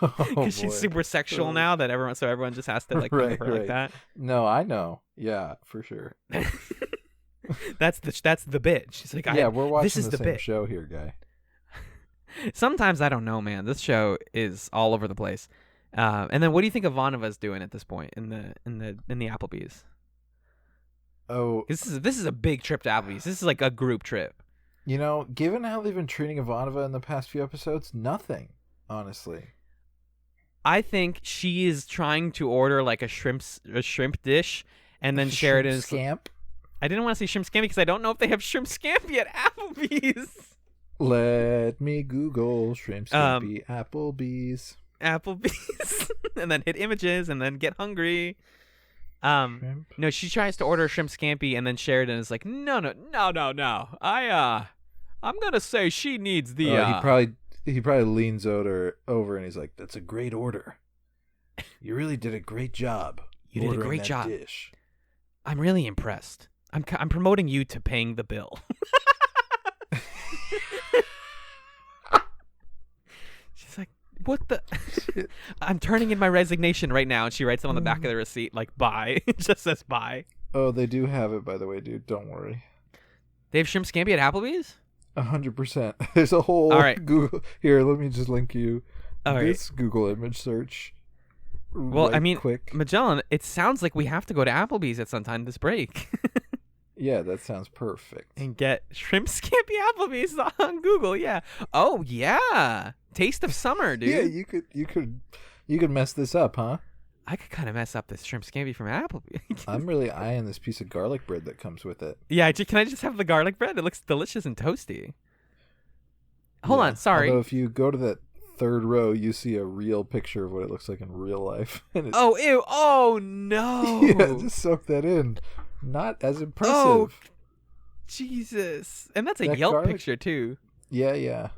[SPEAKER 1] Because she's super sexual now that everyone just has to like think of her like that.
[SPEAKER 2] No, I know. Yeah, for sure.
[SPEAKER 1] That's the bit. She's like,
[SPEAKER 2] yeah, we're watching
[SPEAKER 1] this is
[SPEAKER 2] the same
[SPEAKER 1] bit.
[SPEAKER 2] show here, guy.
[SPEAKER 1] Sometimes I don't know, man. This show is all over the place. And then what do you think Ivanova's doing at this point in the Applebee's?
[SPEAKER 2] Oh,
[SPEAKER 1] this is a big trip to Applebee's. This is like a group trip.
[SPEAKER 2] You know, given how they've been treating Ivanova in the past few episodes, nothing, honestly.
[SPEAKER 1] I think she is trying to order like a shrimp dish, and then Sheridan is
[SPEAKER 2] scamp.
[SPEAKER 1] I didn't want to say shrimp scampi because I don't know if they have shrimp scampi at Applebee's.
[SPEAKER 2] Let me Google shrimp scampi Applebee's.
[SPEAKER 1] And then hit images and then get hungry. No, she tries to order shrimp scampi and then Sheridan is like, no. I'm gonna say she needs the.
[SPEAKER 2] He probably leans over and he's like, "That's a great order. You really did a great job.
[SPEAKER 1] You did a great job.
[SPEAKER 2] Dish.
[SPEAKER 1] I'm really impressed. I'm promoting you to paying the bill." She's like, "What the?" I'm turning in my resignation right now, and she writes it on the back of the receipt, like "bye." It just says "bye."
[SPEAKER 2] Oh, they do have it, by the way, dude. Don't worry.
[SPEAKER 1] They have shrimp scampi at Applebee's?
[SPEAKER 2] 100%. There's a whole Google. Here, let me just link you this Google image search.
[SPEAKER 1] Well,
[SPEAKER 2] right,
[SPEAKER 1] I mean,
[SPEAKER 2] quick.
[SPEAKER 1] Magellan, it sounds like we have to go to Applebee's at some time this break.
[SPEAKER 2] Yeah, that sounds perfect.
[SPEAKER 1] And get shrimp scampi Applebee's on Google. Yeah. Oh yeah. Taste of summer, dude.
[SPEAKER 2] Yeah, you could mess this up, huh?
[SPEAKER 1] I could kind of mess up this shrimp scampi from Applebee's.
[SPEAKER 2] I'm really eyeing this piece of garlic bread that comes with it.
[SPEAKER 1] Yeah, can I just have the garlic bread? It looks delicious and toasty. Hold on, sorry.
[SPEAKER 2] Although if you go to that third row, you see a real picture of what it looks like in real life.
[SPEAKER 1] Oh, ew. Oh, no.
[SPEAKER 2] Yeah, just soak that in. Not as impressive.
[SPEAKER 1] Oh, Jesus. And that's a Yelp picture, too.
[SPEAKER 2] Yeah.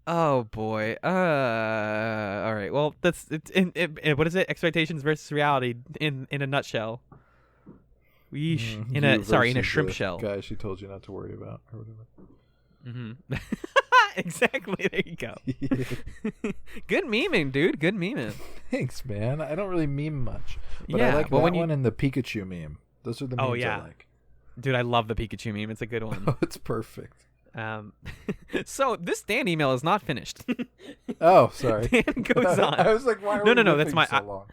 [SPEAKER 1] Oh, boy. All right. Well, that's what is it? Expectations versus reality in a nutshell. Yeesh. In a shrimp shell.
[SPEAKER 2] Guy she told you not to worry about or whatever.
[SPEAKER 1] Mm-hmm. Exactly. There you go. Good memeing, dude. Good memeing.
[SPEAKER 2] Thanks, man. I don't really meme much, but I like that one and the Pikachu meme. Those are the memes I like.
[SPEAKER 1] Dude, I love the Pikachu meme. It's a good one.
[SPEAKER 2] Oh, it's perfect.
[SPEAKER 1] So this Dan email is not finished.
[SPEAKER 2] Oh, sorry.
[SPEAKER 1] Dan goes on.
[SPEAKER 2] I was like, why are we
[SPEAKER 1] that's my
[SPEAKER 2] so long?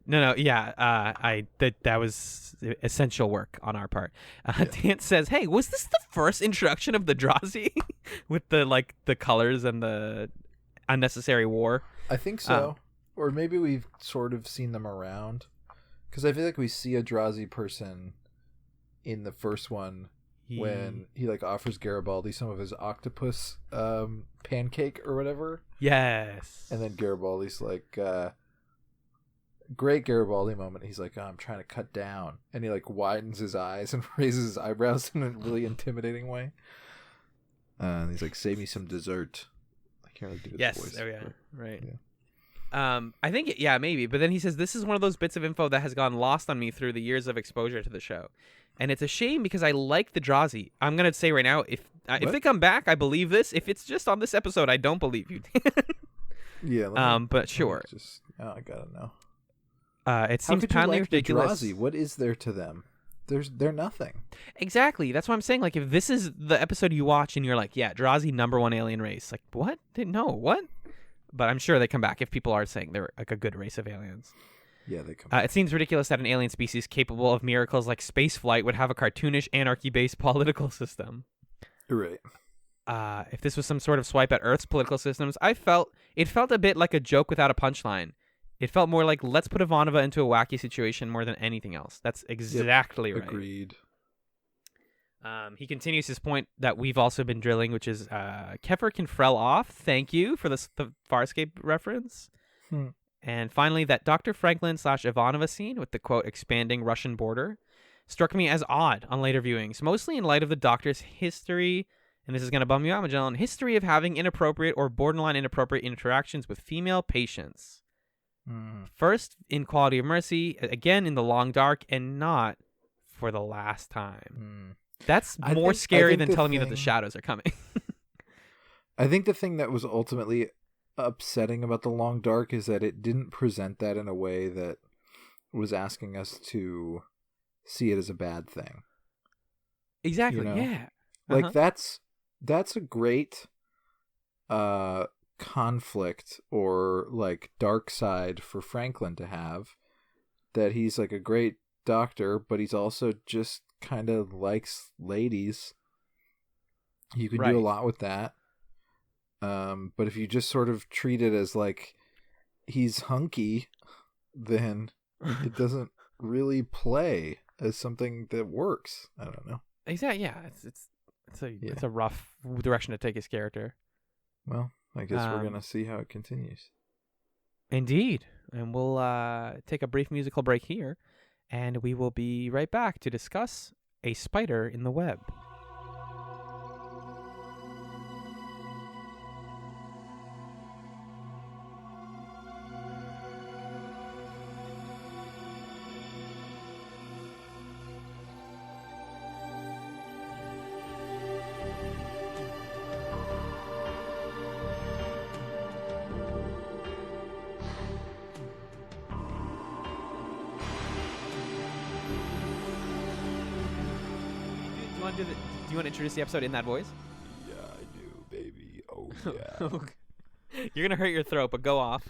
[SPEAKER 1] No, yeah. That was essential work on our part. Dan says, "Hey, was this the first introduction of the Drazi with the colors and the unnecessary war?"
[SPEAKER 2] I think so. Or maybe we've sort of seen them around. Because I feel like we see a Drazi person in the first one when he offers Garibaldi some of his octopus pancake or whatever.
[SPEAKER 1] Yes.
[SPEAKER 2] And then Garibaldi's like, great Garibaldi moment. He's like, I'm trying to cut down. And he widens his eyes and raises his eyebrows in a really intimidating way. And he's like, save me some dessert. I can't really do his voice.
[SPEAKER 1] Yes, there we are. Right.
[SPEAKER 2] Yeah.
[SPEAKER 1] I think, maybe. But then he says, this is one of those bits of info that has gone lost on me through the years of exposure to the show. And it's a shame because I like the Drazi. I'm going to say right now, if they come back, I believe this. If it's just on this episode, I don't believe you.
[SPEAKER 2] Yeah.
[SPEAKER 1] But sure.
[SPEAKER 2] I got to know.
[SPEAKER 1] It seems patently ridiculous.
[SPEAKER 2] The Drazi? What is there to them? They're nothing.
[SPEAKER 1] Exactly. That's what I'm saying. If this is the episode you watch and you're like, yeah, Drazi, #1 alien race. What? No, what? But I'm sure they come back if people are saying they're a good race of aliens.
[SPEAKER 2] Yeah, they come.
[SPEAKER 1] It seems ridiculous that an alien species capable of miracles like spaceflight would have a cartoonish, anarchy-based political system.
[SPEAKER 2] Right.
[SPEAKER 1] If this was some sort of swipe at Earth's political systems, it felt a bit like a joke without a punchline. It felt more like, let's put Ivanova into a wacky situation more than anything else. That's exactly right.
[SPEAKER 2] Agreed.
[SPEAKER 1] He continues his point that we've also been drilling, which is Kefir can frel off. Thank you for the Farscape reference. And finally, that Dr. Franklin / Ivanova scene with the, quote, expanding Russian border struck me as odd on later viewings, mostly in light of the Doctor's history, and this is going to bum you out, Magellan, history of having inappropriate or borderline inappropriate interactions with female patients. First in Quality of Mercy, again in The Long Dark, and not for the last time. That's more scary than telling me that the shadows are coming.
[SPEAKER 2] I think the thing that was ultimately upsetting about The Long Dark is that it didn't present that in a way that was asking us to see it as a bad thing.
[SPEAKER 1] Exactly,
[SPEAKER 2] you know?
[SPEAKER 1] Yeah.
[SPEAKER 2] Like, that's a great conflict or, like, dark side for Franklin to have, that he's, like, a great doctor, but he's also just kind of likes ladies. You can do a lot with that. But if you just sort of treat it as like he's hunky, then it doesn't really play as something that works. I don't know.
[SPEAKER 1] Exactly. Yeah, it's a rough direction to take his character.
[SPEAKER 2] Well, I guess we're gonna see how it continues.
[SPEAKER 1] Indeed, and we'll take a brief musical break here, and we will be right back to discuss A Spider in the Web. Do you want to introduce the episode in that voice?
[SPEAKER 2] Yeah, I do, baby. Oh, yeah.
[SPEAKER 1] You're going to hurt your throat, but go off.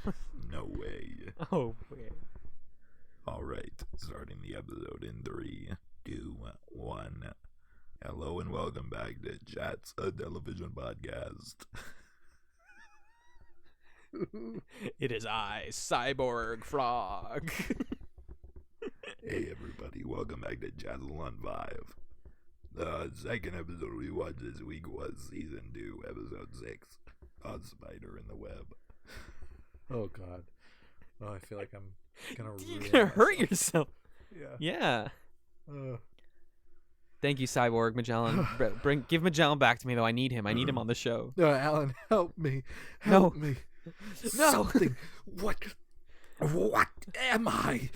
[SPEAKER 2] No way.
[SPEAKER 1] Oh, wait.
[SPEAKER 2] All right, starting the episode in 3, 2, 1. Hello and welcome back to Chats, a television podcast.
[SPEAKER 1] It is I, Cyborg Frog.
[SPEAKER 2] Hey, everybody, welcome back to Chatzylon 5. The second episode we watched this week was Season 2, Episode 6, A Spider in the Web. Oh, God. Oh, I feel like I'm going to
[SPEAKER 1] You're going to hurt yourself.
[SPEAKER 2] Yeah.
[SPEAKER 1] Thank you, Cyborg Magellan. Give Magellan back to me, though. I need him. I need him on the show.
[SPEAKER 2] No, Alan, help me. Help me.
[SPEAKER 1] No.
[SPEAKER 2] Something. What am I?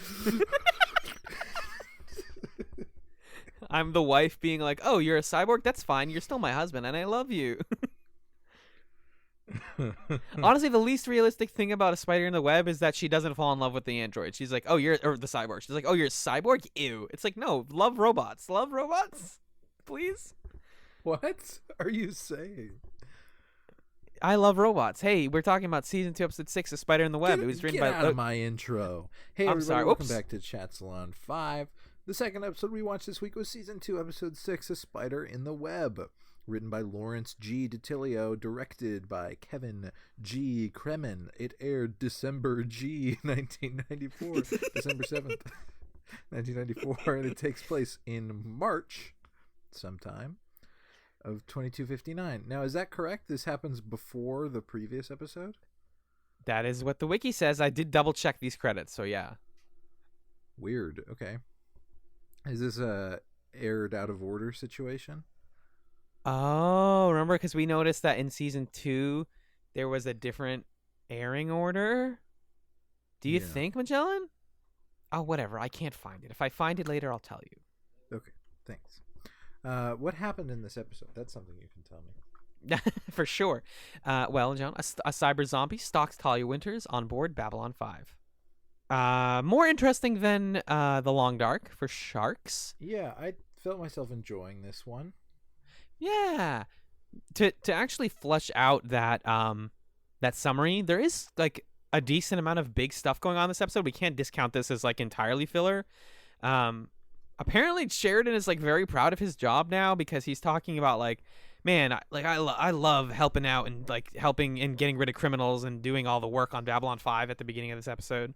[SPEAKER 1] I'm the wife being like, oh, you're a cyborg? That's fine. You're still my husband, and I love you. Honestly, the least realistic thing about a spider in the web is that she doesn't fall in love with the android. She's like, or the cyborg. She's like, oh, you're a cyborg? Ew. It's like, no, love robots. Love robots, please.
[SPEAKER 2] What are you saying?
[SPEAKER 1] I love robots. Hey, we're talking about Season 2, Episode 6, A Spider in the Web. It was written by...
[SPEAKER 2] Get out of my intro. Hey,
[SPEAKER 1] I'm
[SPEAKER 2] everybody,
[SPEAKER 1] sorry.
[SPEAKER 2] welcome
[SPEAKER 1] Oops.
[SPEAKER 2] back to Chatzylon 5. The second episode we watched this week was Season 2, Episode 6, A Spider in the Web. Written by Lawrence G. DiTilio, directed by Kevin G. Kremen. It aired December G. 1994, December 7th, 1994, and it takes place in March, sometime, of 2259. Now, is that correct? This happens before the previous episode?
[SPEAKER 1] That is what the wiki says. I did double check these credits, so yeah.
[SPEAKER 2] Weird. Okay. Is this a aired out of order situation?
[SPEAKER 1] Oh, remember, because we noticed that in Season 2 there was a different airing order? Do you think, Magellan? Oh, whatever. I can't find it. If I find it later, I'll tell you.
[SPEAKER 2] Okay, thanks. What happened in this episode? That's something you can tell me.
[SPEAKER 1] For sure. Well, John, a cyber zombie stalks Talia Winters on board Babylon 5. More interesting than The Long Dark for sharks.
[SPEAKER 2] Yeah, I felt myself enjoying this one.
[SPEAKER 1] Yeah. To actually flesh out that that summary, there is like a decent amount of big stuff going on this episode. We can't discount this as like entirely filler. Apparently Sheridan is like very proud of his job now because he's talking about like, man, I love helping out and like helping and getting rid of criminals and doing all the work on Babylon 5 at the beginning of this episode.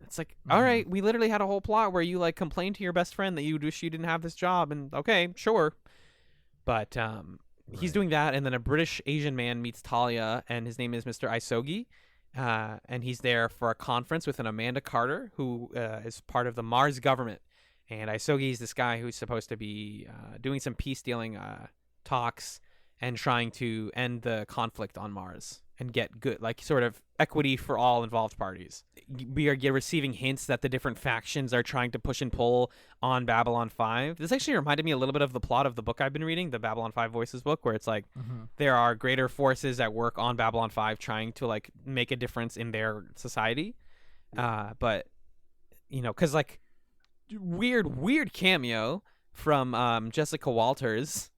[SPEAKER 1] It's like, all right, we literally had a whole plot where you like complained to your best friend that you wish you didn't have this job, and okay, sure. But he's doing that, and then a British Asian man meets Talia, and his name is Mr. Isogi, and he's there for a conference with an Amanda Carter, who is part of the Mars government. And Isogi is this guy who's supposed to be doing some peace-dealing talks and trying to end the conflict on Mars and get good, like, sort of equity for all involved parties. We are receiving hints that the different factions are trying to push and pull on Babylon 5. This actually reminded me a little bit of the plot of the book I've been reading, the Babylon 5 Voices book, where it's like there are greater forces at work on Babylon 5 trying to, like, make a difference in their society. But, you know, because, like, weird cameo from Jessica Walters.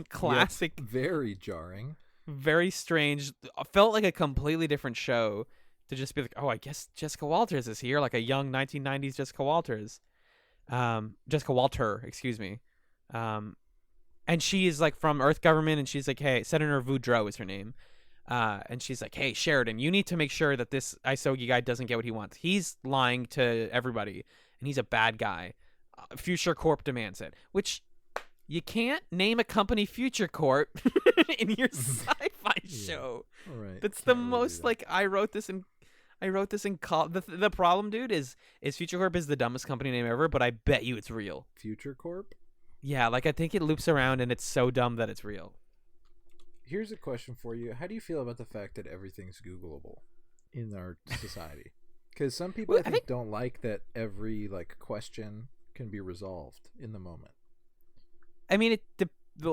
[SPEAKER 1] Classic.
[SPEAKER 2] Yep, very jarring.
[SPEAKER 1] Very strange. Felt like a completely different show to just be like, oh, I guess Jessica Walters is here, like a young 1990s Jessica Walters. Jessica Walter, excuse me. And she is like from Earth government, and she's like, hey, Senator Voudreau is her name. And she's like, hey, Sheridan, you need to make sure that this Isogi guy doesn't get what he wants. He's lying to everybody, and he's a bad guy. Future Corp demands it, which you can't name a company Future Corp in your sci-fi show.
[SPEAKER 2] Right.
[SPEAKER 1] That's the most like I wrote this in the problem, dude, is Future Corp is the dumbest company name ever, but I bet you it's real.
[SPEAKER 2] Future Corp?
[SPEAKER 1] Yeah, like I think it loops around and it's so dumb that it's real.
[SPEAKER 2] Here's a question for you. How do you feel about the fact that everything's Googleable in our society? Because some people I think don't like that every like question can be resolved in the moment.
[SPEAKER 1] I mean,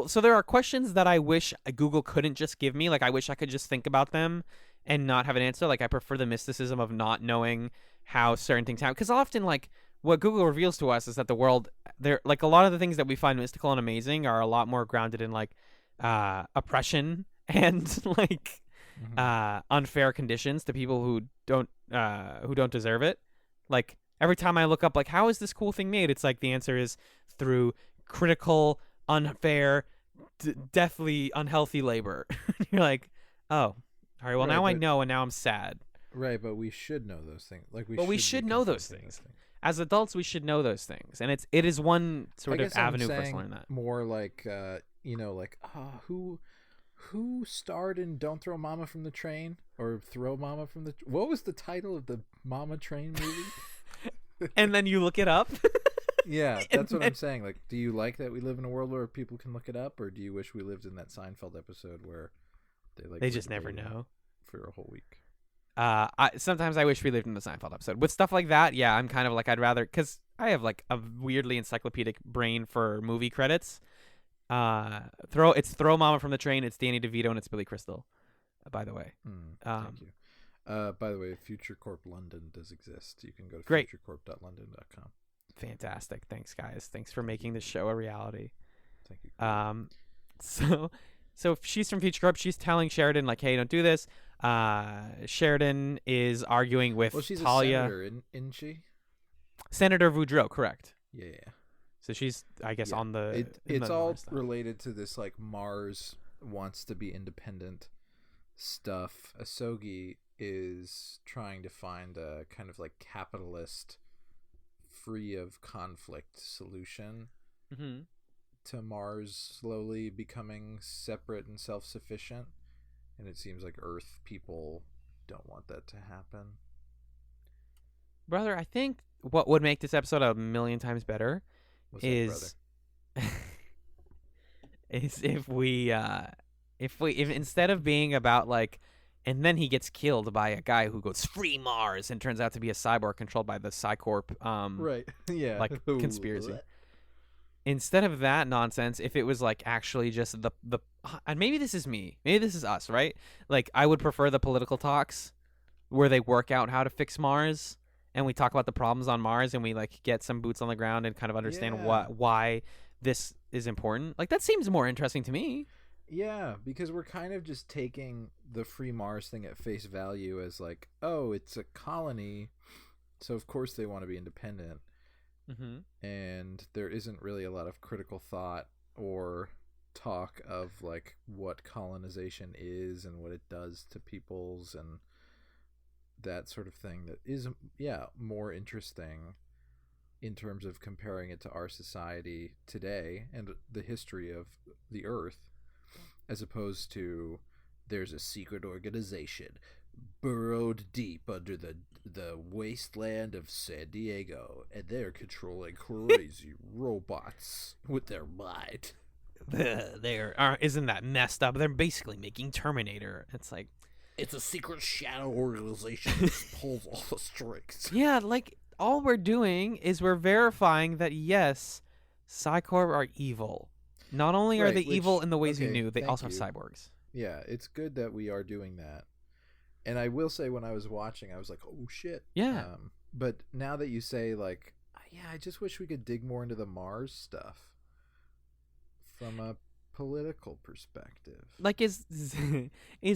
[SPEAKER 1] so there are questions that I wish Google couldn't just give me. Like, I wish I could just think about them and not have an answer. Like, I prefer the mysticism of not knowing how certain things happen. Because often, like, what Google reveals to us is that the world, like, a lot of the things that we find mystical and amazing are a lot more grounded in, like, oppression and, like, unfair conditions to people who don't deserve it. Like, every time I look up, like, how is this cool thing made? It's like the answer is through critical, unfair, deathly unhealthy labor. You're like, oh, all right, well, right, now I know, and now I'm sad.
[SPEAKER 2] Right, but we should know those things. Like
[SPEAKER 1] we should know those things. As adults, we should know those things, and it is one sort of avenue for us to learn that.
[SPEAKER 2] More like, you know, like, who starred in "Don't Throw Mama from the Train" or "Throw Mama from the"? What was the title of the Mama Train movie?
[SPEAKER 1] And then you look it up.
[SPEAKER 2] Yeah, that's what I'm saying. Like, do you like that we live in a world where people can look it up, or do you wish we lived in that Seinfeld episode where they just never know for a whole week?
[SPEAKER 1] Sometimes I wish we lived in the Seinfeld episode. With stuff like that, yeah, I'm kind of like, I'd rather, because I have like a weirdly encyclopedic brain for movie credits. Throw Mama from the Train, it's Danny DeVito, and it's Billy Crystal, by the way.
[SPEAKER 2] Thank you. By the way, Future Corp London does exist. You can go to futurecorp.london.com.
[SPEAKER 1] Fantastic. Thanks, guys. Thanks for making this show a reality.
[SPEAKER 2] Thank you.
[SPEAKER 1] So she's from Future Corp. She's telling Sheridan, like, hey, don't do this. Sheridan is arguing with
[SPEAKER 2] she's
[SPEAKER 1] Talia.
[SPEAKER 2] A senator, isn't she?
[SPEAKER 1] Senator Voudreau, correct.
[SPEAKER 2] Yeah.
[SPEAKER 1] So she's, I guess, on the...
[SPEAKER 2] It's all related to this, like, Mars wants to be independent stuff. Isogi is trying to find a kind of, like, capitalist, free of conflict solution to Mars slowly becoming separate and self-sufficient. And it seems like Earth people don't want that to happen.
[SPEAKER 1] Brother, I think what would make this episode a million times better is if instead of being about like, and then he gets killed by a guy who goes free Mars and turns out to be a cyborg controlled by the Psycorp
[SPEAKER 2] right. Yeah.
[SPEAKER 1] like conspiracy. Instead of that nonsense, if it was like actually just the and maybe this is me, maybe this is us, right? Like, I would prefer the political talks where they work out how to fix Mars and we talk about the problems on Mars and we like get some boots on the ground and kind of understand why this is important. Like, that seems more interesting to me.
[SPEAKER 2] Yeah, because we're kind of just taking the free Mars thing at face value as like, oh, it's a colony, so of course they want to be independent.
[SPEAKER 1] Mm-hmm.
[SPEAKER 2] And there isn't really a lot of critical thought or talk of like what colonization is and what it does to peoples and that sort of thing that is, yeah, more interesting in terms of comparing it to our society today and the history of the Earth, as opposed to there's a secret organization burrowed deep under the wasteland of San Diego, and they're controlling crazy robots with their mind.
[SPEAKER 1] Isn't that messed up? They're basically making Terminator. It's like,
[SPEAKER 2] it's a secret shadow organization that pulls all the strings.
[SPEAKER 1] Yeah, like all we're doing is we're verifying that yes, Psycorp are evil. Not only are they evil in the ways we knew, they also have cyborgs.
[SPEAKER 2] Yeah, it's good that we are doing that. And I will say, when I was watching, I was like, oh shit.
[SPEAKER 1] Yeah.
[SPEAKER 2] But now that you say, like, yeah, I just wish we could dig more into the Mars stuff from a political perspective.
[SPEAKER 1] Like, is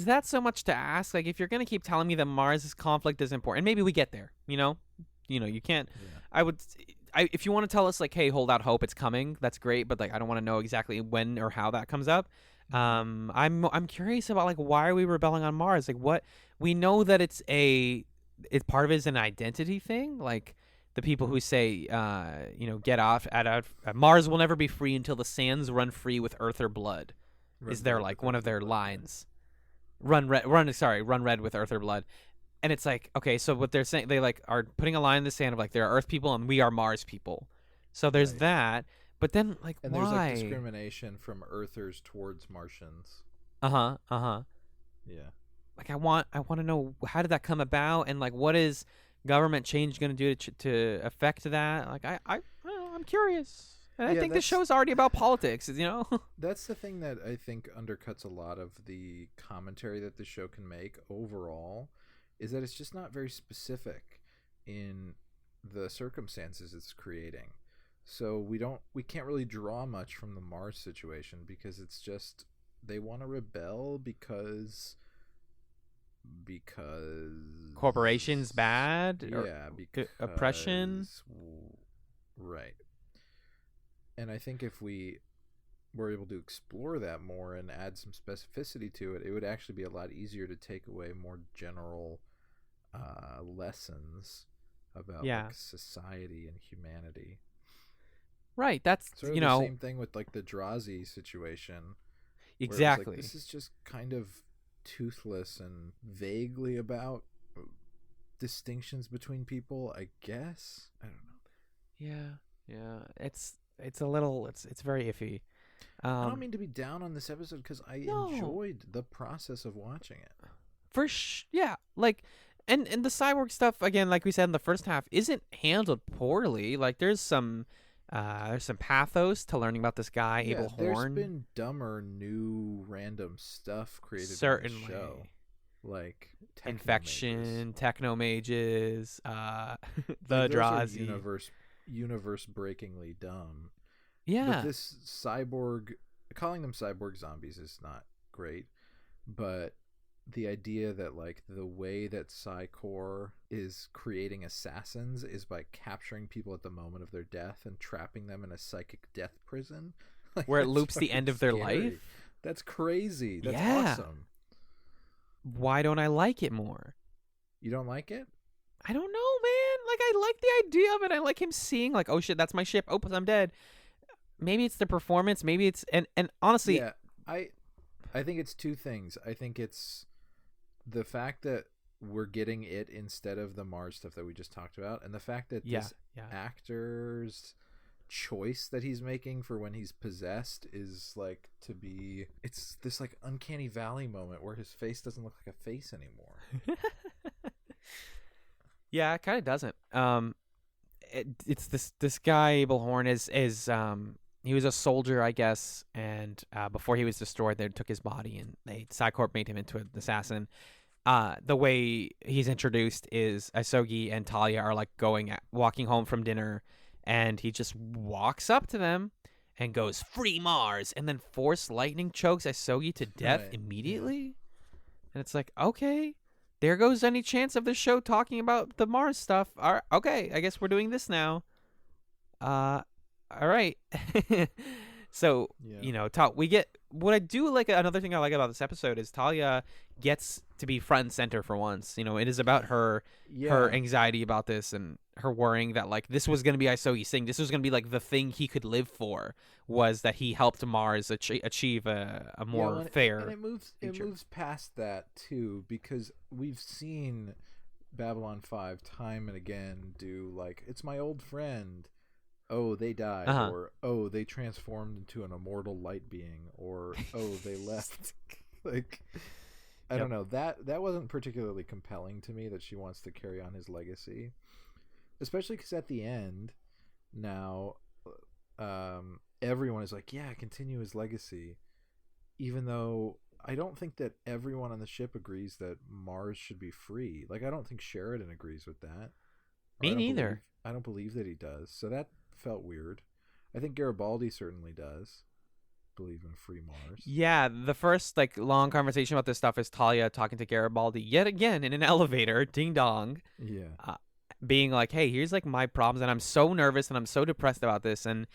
[SPEAKER 1] that so much to ask? Like, if you're gonna keep telling me that Mars' conflict is important, and maybe we get there, you can't. Yeah. If you want to tell us, like, hey, hold out hope, it's coming, that's great, but like, I don't want to know exactly when or how that comes up. I'm curious about, like, why are we rebelling on Mars? Like, what we know that it's part of it is an identity thing, like the people who say, get off at Mars will never be free until the sands run free with earth or blood. Is there like one of their lines? Run red with earth or blood. And it's like, okay, so what they're saying, they like are putting a line in the sand of like, there are Earth people and we are Mars people. So there's that, but then like,
[SPEAKER 2] and
[SPEAKER 1] why?
[SPEAKER 2] There's like discrimination from Earthers towards Martians.
[SPEAKER 1] Yeah. Like I want to know, how did that come about, and like what is government change going to do to affect that? Like I'm curious. And I think the show's already about politics,
[SPEAKER 2] That's the thing that I think undercuts a lot of the commentary that the show can make overall, is that it's just not very specific in the circumstances it's creating. So we can't really draw much from the Mars situation, because it's just they want to rebel because
[SPEAKER 1] corporations bad,
[SPEAKER 2] because
[SPEAKER 1] oppression,
[SPEAKER 2] right. And I think if we were able to explore that more and add some specificity to it, it would actually be a lot easier to take away more general lessons about like society and humanity.
[SPEAKER 1] Right, that's
[SPEAKER 2] sort of the same thing with like the Drazi situation.
[SPEAKER 1] Exactly.
[SPEAKER 2] Like, this is just kind of toothless and vaguely about distinctions between people, I guess. I don't know.
[SPEAKER 1] Yeah. It's a little. It's very iffy.
[SPEAKER 2] I don't mean to be down on this episode, because I enjoyed the process of watching it.
[SPEAKER 1] Yeah, like. And the cyborg stuff, again, like we said in the first half, isn't handled poorly. Like there's some pathos to learning about this guy, Abel Horn.
[SPEAKER 2] There's been dumber, new, random stuff created
[SPEAKER 1] certainly
[SPEAKER 2] in the show, like
[SPEAKER 1] infection, technomages, the
[SPEAKER 2] like,
[SPEAKER 1] Drazi.
[SPEAKER 2] Universe-breakingly dumb.
[SPEAKER 1] Yeah.
[SPEAKER 2] But this cyborg, calling them cyborg zombies is not great, but the idea that like the way that Psycorp is creating assassins is by capturing people at the moment of their death and trapping them in a psychic death prison, like,
[SPEAKER 1] where it loops the end of their life.
[SPEAKER 2] That's crazy. That's awesome.
[SPEAKER 1] Why don't I like it more?
[SPEAKER 2] You don't like it?
[SPEAKER 1] I don't know, man. Like, I like the idea of it. I like him seeing like, oh shit, that's my ship. Oh, I'm dead. Maybe it's the performance. Maybe it's and honestly,
[SPEAKER 2] yeah. I think it's two things. I think it's the fact that we're getting it instead of the Mars stuff that we just talked about, and the fact that this actor's choice that he's making for when he's possessed is like it's this like uncanny valley moment where his face doesn't look like a face anymore.
[SPEAKER 1] Yeah, it kind of doesn't. It's this guy Abel Horn is he was a soldier, I guess, and before he was destroyed, they took his body and Psycorp made him into an assassin. The way he's introduced is Asogi and Talia are like walking home from dinner, and he just walks up to them and goes, "Free Mars," and then force lightning chokes Asogi to death immediately. Yeah. And it's like, okay, there goes any chance of the show talking about the Mars stuff. All right, okay, I guess we're doing this now. All right. So, we get what I do like. Another thing I like about this episode is Talia gets to be front and center for once. It is about her anxiety about this and her worrying that like this was going to be Isogi's thing. This was going to be like the thing he could live for, was that he helped Mars achieve a more fair.
[SPEAKER 2] And it moves past that too, because we've seen Babylon 5 time and again do like, it's my old friend. Oh, they died, or oh, they transformed into an immortal light being, or oh, they left. Like, I don't know. That wasn't particularly compelling to me, that she wants to carry on his legacy, especially because at the end, now, everyone is like, yeah, continue his legacy, even though I don't think that everyone on the ship agrees that Mars should be free. Like, I don't think Sheridan agrees with that.
[SPEAKER 1] Me neither.
[SPEAKER 2] I don't believe that he does. So that felt weird. I think Garibaldi certainly does believe in free Mars.
[SPEAKER 1] Yeah, the first like long conversation about this stuff is Talia talking to Garibaldi yet again in an elevator, ding dong.
[SPEAKER 2] Yeah.
[SPEAKER 1] Being like, hey, here's like my problems, and I'm so nervous and I'm so depressed about this. And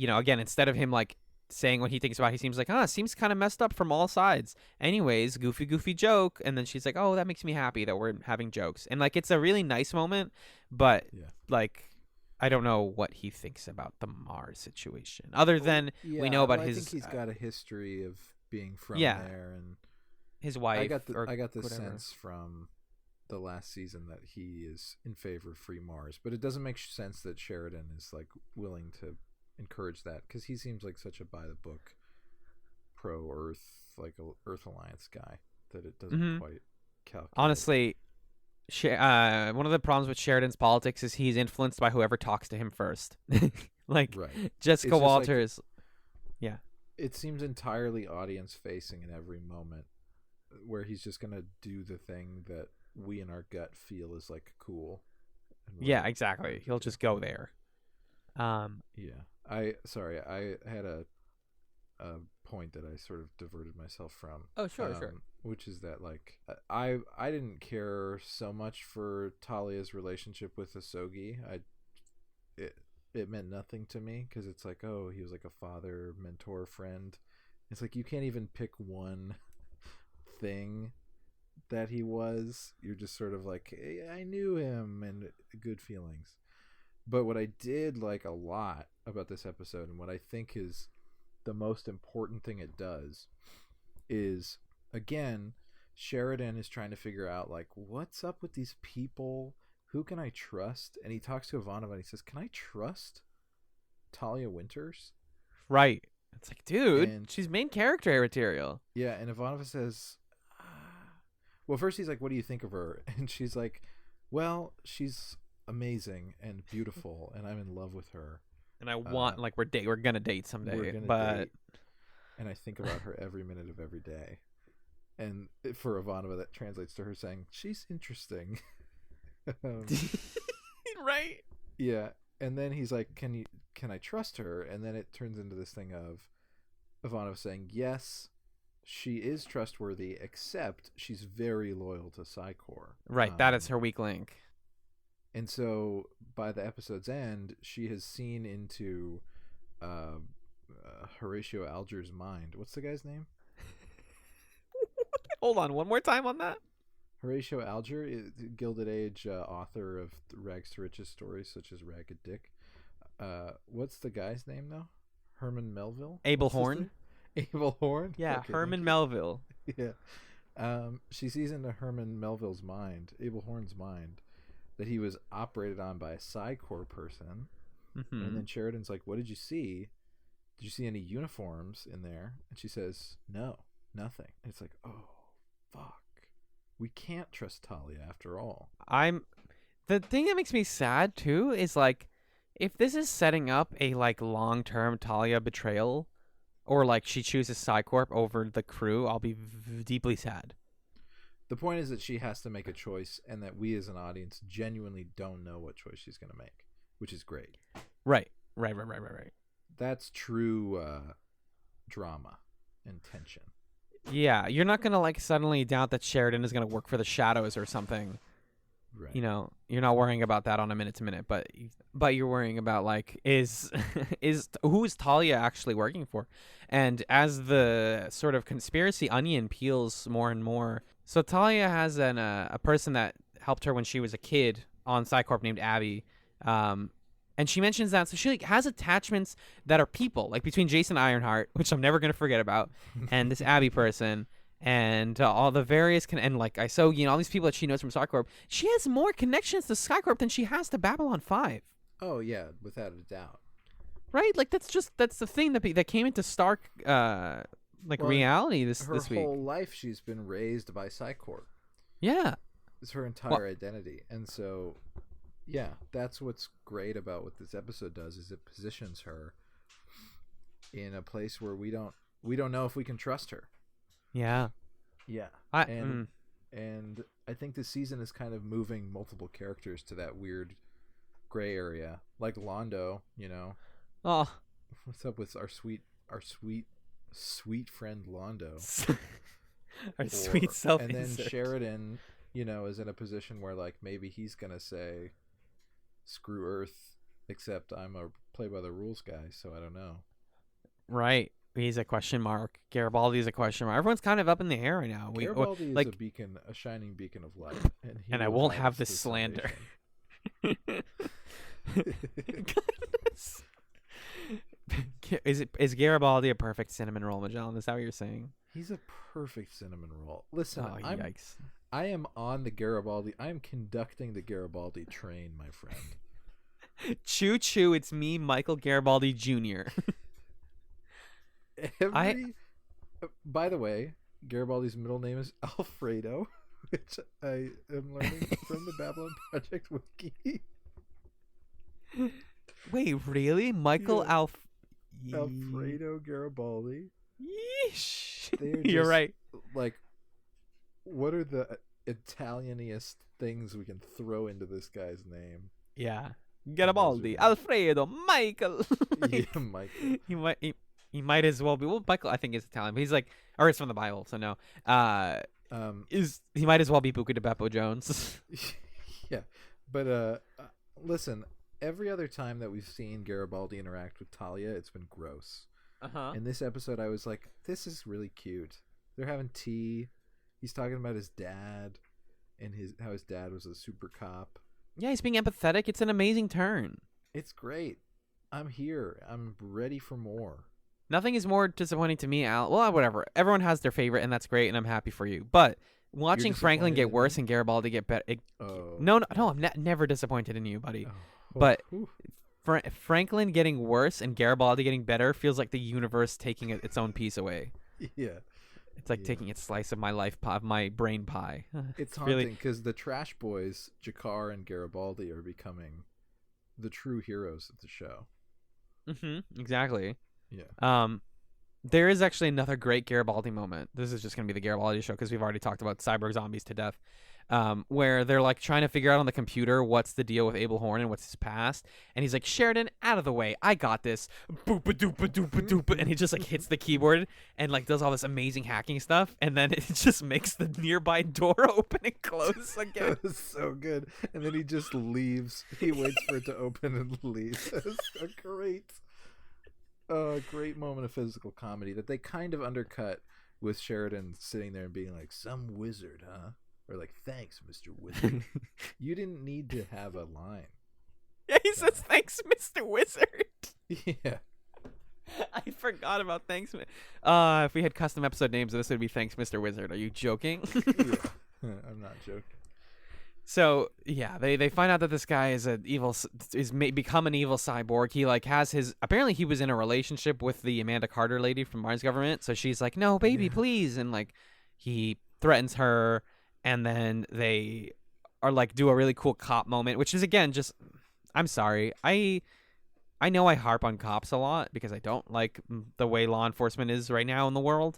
[SPEAKER 1] again, instead of him like saying what he thinks about, he seems like, seems kind of messed up from all sides. Anyways, goofy joke. And then she's like, oh, that makes me happy that we're having jokes. And like, it's a really nice moment, but like, I don't know what he thinks about the Mars situation, other than we know about his.
[SPEAKER 2] I think he's got a history of being from there, and
[SPEAKER 1] his wife.
[SPEAKER 2] I got the sense from the last season that he is in favor of free Mars, but it doesn't make sense that Sheridan is like willing to encourage that, because he seems like such a by the book, pro Earth, like a Earth Alliance guy, that it doesn't quite calculate.
[SPEAKER 1] Honestly. One of the problems with Sheridan's politics is he's influenced by whoever talks to him first. Like Jessica Walters.
[SPEAKER 2] It seems entirely audience facing in every moment, where he's just going to do the thing that we in our gut feel is like cool.
[SPEAKER 1] Yeah, exactly. He'll just go there.
[SPEAKER 2] I had a point that I sort of diverted myself from.
[SPEAKER 1] Oh, sure.
[SPEAKER 2] Which is that like I didn't care so much for Talia's relationship with Asogi. It meant nothing to me, because it's like, oh, he was like a father, mentor, friend. It's like, you can't even pick one thing that he was. You're just sort of like, hey, I knew him, and good feelings. But what I did like a lot about this episode, and what I think is the most important thing it does, is, again, Sheridan is trying to figure out like, what's up with these people? Who can I trust? And he talks to Ivanova and he says, can I trust Talia Winters?
[SPEAKER 1] Right. It's like, dude, she's main character material.
[SPEAKER 2] Yeah, and Ivanova says, well, first he's like, what do you think of her? And she's like, well, she's amazing and beautiful, and I'm in love with her.
[SPEAKER 1] And I want, like, we're gonna date someday, but
[SPEAKER 2] and I think about her every minute of every day. And for Ivanova, that translates to her saying, she's interesting.
[SPEAKER 1] Right?
[SPEAKER 2] Yeah. And then he's like, can I trust her? And then it turns into this thing of Ivanova saying, yes, she is trustworthy, except she's very loyal to Psychor.
[SPEAKER 1] Right. That is her weak link.
[SPEAKER 2] And so by the episode's end, she has seen into Horatio Alger's mind. What's the guy's name?
[SPEAKER 1] Hold on, one more time on that.
[SPEAKER 2] Horatio Alger, Gilded Age author of Rags to Riches stories such as Ragged Dick. What's the guy's name though? Herman Melville?
[SPEAKER 1] Abel Horn.
[SPEAKER 2] Abel Horn?
[SPEAKER 1] Yeah, okay, Herman Melville.
[SPEAKER 2] Yeah. She sees into Herman Melville's mind, Abel Horn's mind, that he was operated on by a Psychor person. Mm-hmm. And then Sheridan's like, what did you see? Did you see any uniforms in there? And she says, no, nothing. And it's like, oh, fuck. We can't trust Talia after all.
[SPEAKER 1] The thing that makes me sad too is like, if this is setting up a like long-term Talia betrayal, or like she chooses Psycorp over the crew, I'll be deeply sad.
[SPEAKER 2] The point is that she has to make a choice, and that we as an audience genuinely don't know what choice she's going to make, which is great.
[SPEAKER 1] Right.
[SPEAKER 2] That's true drama and tension.
[SPEAKER 1] Yeah, you're not gonna like suddenly doubt that Sheridan is gonna work for the Shadows or something.
[SPEAKER 2] Right.
[SPEAKER 1] You know, you're not worrying about that on a minute to minute, but you're worrying about like is who is Talia actually working for? And as the sort of conspiracy onion peels more and more, so Talia has a person that helped her when she was a kid on Psycorp named Abby, and she mentions that, so she like has attachments that are people, like between Jason Ironheart, which I'm never gonna forget about, and this Abby person. And all the various and like all these people that she knows from Skycorp, she has more connections to Skycorp than she has to Babylon 5.
[SPEAKER 2] Oh yeah, without a doubt.
[SPEAKER 1] Right? Like that's the thing that came into stark reality this week.
[SPEAKER 2] Her whole life she's been raised by Skycorp.
[SPEAKER 1] Yeah.
[SPEAKER 2] It's her entire identity. And so yeah, that's what's great about what this episode does, is it positions her in a place where we don't know if we can trust her.
[SPEAKER 1] Yeah.
[SPEAKER 2] And I think this season is kind of moving multiple characters to that weird gray area, like Londo.
[SPEAKER 1] Oh,
[SPEAKER 2] what's up with our sweet friend Londo?
[SPEAKER 1] Sweet self.
[SPEAKER 2] And then Sheridan, is in a position where like maybe he's gonna say, "Screw Earth," except I'm a play by the rules guy, so I don't know.
[SPEAKER 1] Right. He's a question mark. Garibaldi's a question mark. Everyone's kind of up in the air right now.
[SPEAKER 2] Garibaldi is a shining beacon of light,
[SPEAKER 1] and I won't have this slander. Is Garibaldi a perfect cinnamon roll, Magellan? Is that what you're saying?
[SPEAKER 2] He's a perfect cinnamon roll. Listen,
[SPEAKER 1] yikes!
[SPEAKER 2] I am on the Garibaldi. I am conducting the Garibaldi train, my friend.
[SPEAKER 1] Choo choo! It's me, Michael Garibaldi Jr.
[SPEAKER 2] By the way, Garibaldi's middle name is Alfredo, which I am learning from the Babylon Project wiki.
[SPEAKER 1] Wait, really? Michael
[SPEAKER 2] Alfredo Garibaldi.
[SPEAKER 1] Yeesh.
[SPEAKER 2] You're
[SPEAKER 1] right.
[SPEAKER 2] Like, what are the Italianiest things we can throw into this guy's name?
[SPEAKER 1] Yeah. Garibaldi, Alfredo, Michael.
[SPEAKER 2] Yeah, Michael.
[SPEAKER 1] He might as well be. Well, Michael, I think, is Italian, but he's like, or it's from the Bible, so no. He might as well be Buca de Beppo Jones.
[SPEAKER 2] Yeah, but listen, every other time that we've seen Garibaldi interact with Talia, it's been gross. In this episode, I was like, this is really cute. They're having tea. He's talking about his dad and how his dad was a super cop.
[SPEAKER 1] Yeah, he's being empathetic. It's an amazing turn.
[SPEAKER 2] It's great. I'm here. I'm ready for more.
[SPEAKER 1] Nothing is more disappointing to me, Al. Well, whatever. Everyone has their favorite, and that's great, and I'm happy for you. But watching Franklin get worse and Garibaldi get better. No, I'm never disappointed in you, buddy. But Franklin getting worse and Garibaldi getting better feels like the universe taking its own piece away.
[SPEAKER 2] Yeah.
[SPEAKER 1] It's like taking its slice of my life pie, my brain pie.
[SPEAKER 2] It's haunting because the trash boys, Jakar and Garibaldi, are becoming the true heroes of the show.
[SPEAKER 1] Exactly.
[SPEAKER 2] Yeah.
[SPEAKER 1] There is actually another great Garibaldi moment. This is just going to be the Garibaldi show because we've already talked about cyborg zombies to death. Where they're like trying to figure out on the computer what's the deal with Abel Horn and what's his past, and he's like, Sheridan, out of the way, I got this. Boop a doop a doop a doop, and he just like hits the keyboard and like does all this amazing hacking stuff, and then it just makes the nearby door open and close again.
[SPEAKER 2] That was so good. And then he just leaves. He waits for it to open and leaves. That was so great. Great moment of physical comedy that they kind of undercut with Sheridan sitting there and being like, some wizard, huh? Or like, thanks, Mr. Wizard. You didn't need to have a line.
[SPEAKER 1] Yeah, he says, thanks, Mr. Wizard.
[SPEAKER 2] Yeah.
[SPEAKER 1] I forgot about thanks. If we had custom episode names, this would be thanks, Mr. Wizard. Are you joking?
[SPEAKER 2] Yeah. I'm not joking.
[SPEAKER 1] So yeah, they find out that this guy is become an evil cyborg. He like has his, apparently he was in a relationship with the Amanda Carter lady from Mars Government. So she's like, no, baby, please. And like he threatens her. And then they are like do a really cool cop moment, which is again just, I'm sorry, I know I harp on cops a lot because I don't like the way law enforcement is right now in the world,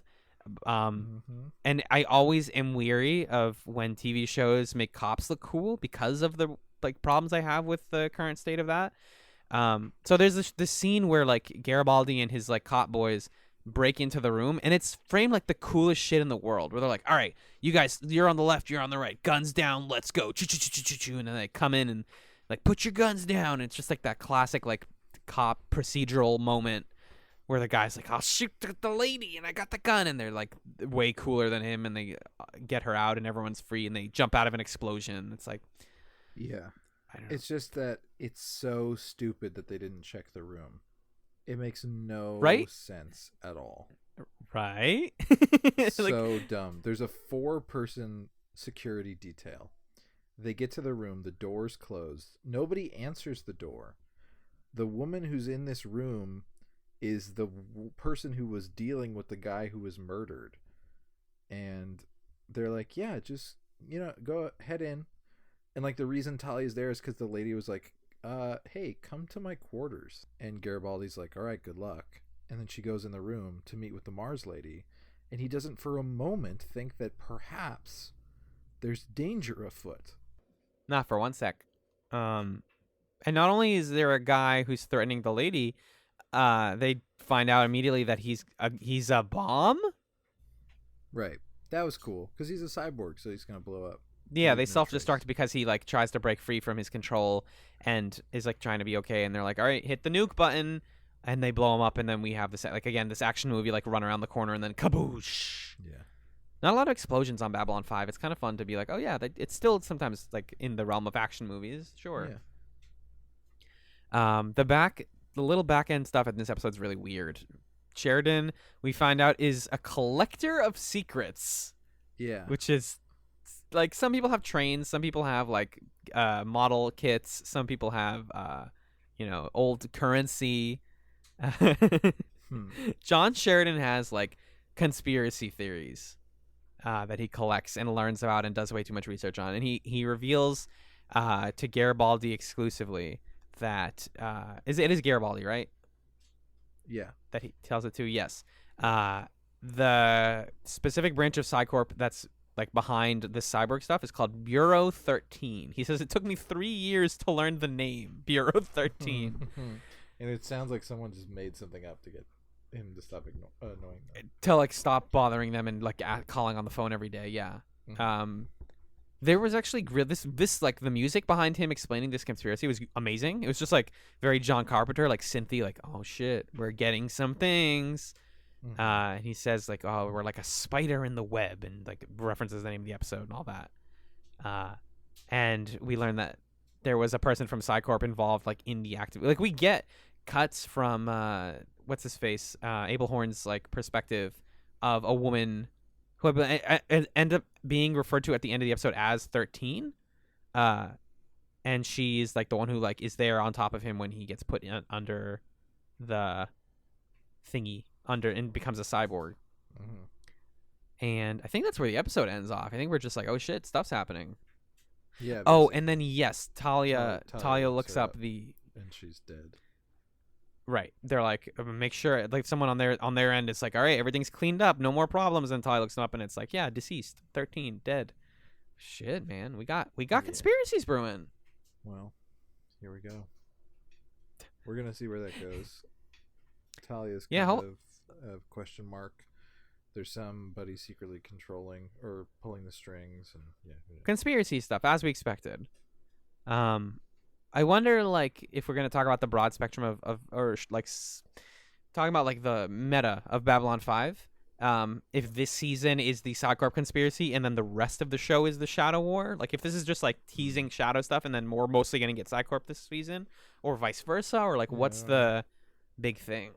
[SPEAKER 1] and I always am weary of when TV shows make cops look cool because of the like problems I have with the current state of that. So there's this scene where like Garibaldi and his like cop boys break into the room, and it's framed like the coolest shit in the world, where they're like, all right, you guys, you're on the left, you're on the right, guns down, let's go, and then they come in and like put your guns down, and it's just like that classic like cop procedural moment where the guy's like, I'll shoot the lady and I got the gun, and they're like way cooler than him, and they get her out and everyone's free, and they jump out of an explosion. It's like,
[SPEAKER 2] yeah,
[SPEAKER 1] I don't know.
[SPEAKER 2] it's just that it's so stupid that they didn't check the room. It makes no sense at all.
[SPEAKER 1] Right?
[SPEAKER 2] So dumb. There's a 4-person security detail. They get to the room, the door's closed. Nobody answers the door. The woman who's in this room is the person who was dealing with the guy who was murdered. And they're like, yeah, just, go head in. And like the reason Talia's there is because the lady was like, hey, come to my quarters. And Garibaldi's like, all right, good luck. And then she goes in the room to meet with the Mars lady, and he doesn't for a moment think that perhaps there's danger afoot.
[SPEAKER 1] Not for one sec. And not only is there a guy who's threatening the lady, they find out immediately that he's a bomb.
[SPEAKER 2] Right. That was cool because he's a cyborg, so he's gonna blow up.
[SPEAKER 1] Yeah, they self-destruct because he like tries to break free from his control and is like trying to be okay, and they're like, all right, hit the nuke button, and they blow him up, and then we have this like again this action movie like run around the corner and then kaboosh.
[SPEAKER 2] Yeah.
[SPEAKER 1] Not a lot of explosions on Babylon 5. It's kind of fun to be like, oh yeah, it's still sometimes like in the realm of action movies, sure.
[SPEAKER 2] Yeah.
[SPEAKER 1] The little back end stuff in this episode is really weird. Sheridan, we find out, is a collector of secrets.
[SPEAKER 2] Yeah.
[SPEAKER 1] Which is like some people have trains, some people have like model kits, some people have old currency. John Sheridan has like conspiracy theories that he collects and learns about and does way too much research on, and he reveals to Garibaldi exclusively that it is Garibaldi, right?
[SPEAKER 2] Yeah.
[SPEAKER 1] That he tells it to, yes. The specific branch of Psycorp that's like behind this cyborg stuff is called Bureau 13. He says it took me 3 years to learn the name Bureau 13.
[SPEAKER 2] And it sounds like someone just made something up to get him to stop annoying them.
[SPEAKER 1] To like stop bothering them and like calling on the phone every day. Yeah.
[SPEAKER 2] Mm-hmm.
[SPEAKER 1] There was actually this like the music behind him explaining this conspiracy was amazing. It was just like very John Carpenter, like synthy, like, oh shit, we're getting some things.
[SPEAKER 2] Mm-hmm.
[SPEAKER 1] And he says like, oh, we're like a spider in the web, and like references the name of the episode and all that. And we learned that there was a person from Psycorp involved like in the active. Like we get cuts from what's his face, Abel Horn's like perspective of a woman who end up being referred to at the end of the episode as 13. And she's like the one who like is there on top of him when he gets put under the thingy and becomes a cyborg. Mm-hmm. And I think that's where the episode ends off. I think we're just like, oh shit, stuff's happening.
[SPEAKER 2] Yeah.
[SPEAKER 1] Oh, and then yes, Talia looks up
[SPEAKER 2] and she's dead.
[SPEAKER 1] Right. They're like, make sure like someone on their end is like, all right, everything's cleaned up, no more problems. And Talia looks up and it's like, yeah, deceased, 13, dead. Shit, man, we got conspiracies brewing.
[SPEAKER 2] Well, here we go. We're gonna see where that goes. Talia's kind of a question mark. There's somebody secretly controlling or pulling the strings, and
[SPEAKER 1] conspiracy stuff as we expected. I wonder, like, if we're gonna talk about the broad spectrum talking about like the meta of Babylon 5. If this season is the Psycorp conspiracy, and then the rest of the show is the Shadow War. Like, if this is just like teasing Shadow stuff, and then we're mostly gonna get Psycorp this season, or vice versa, or like what's the big thing?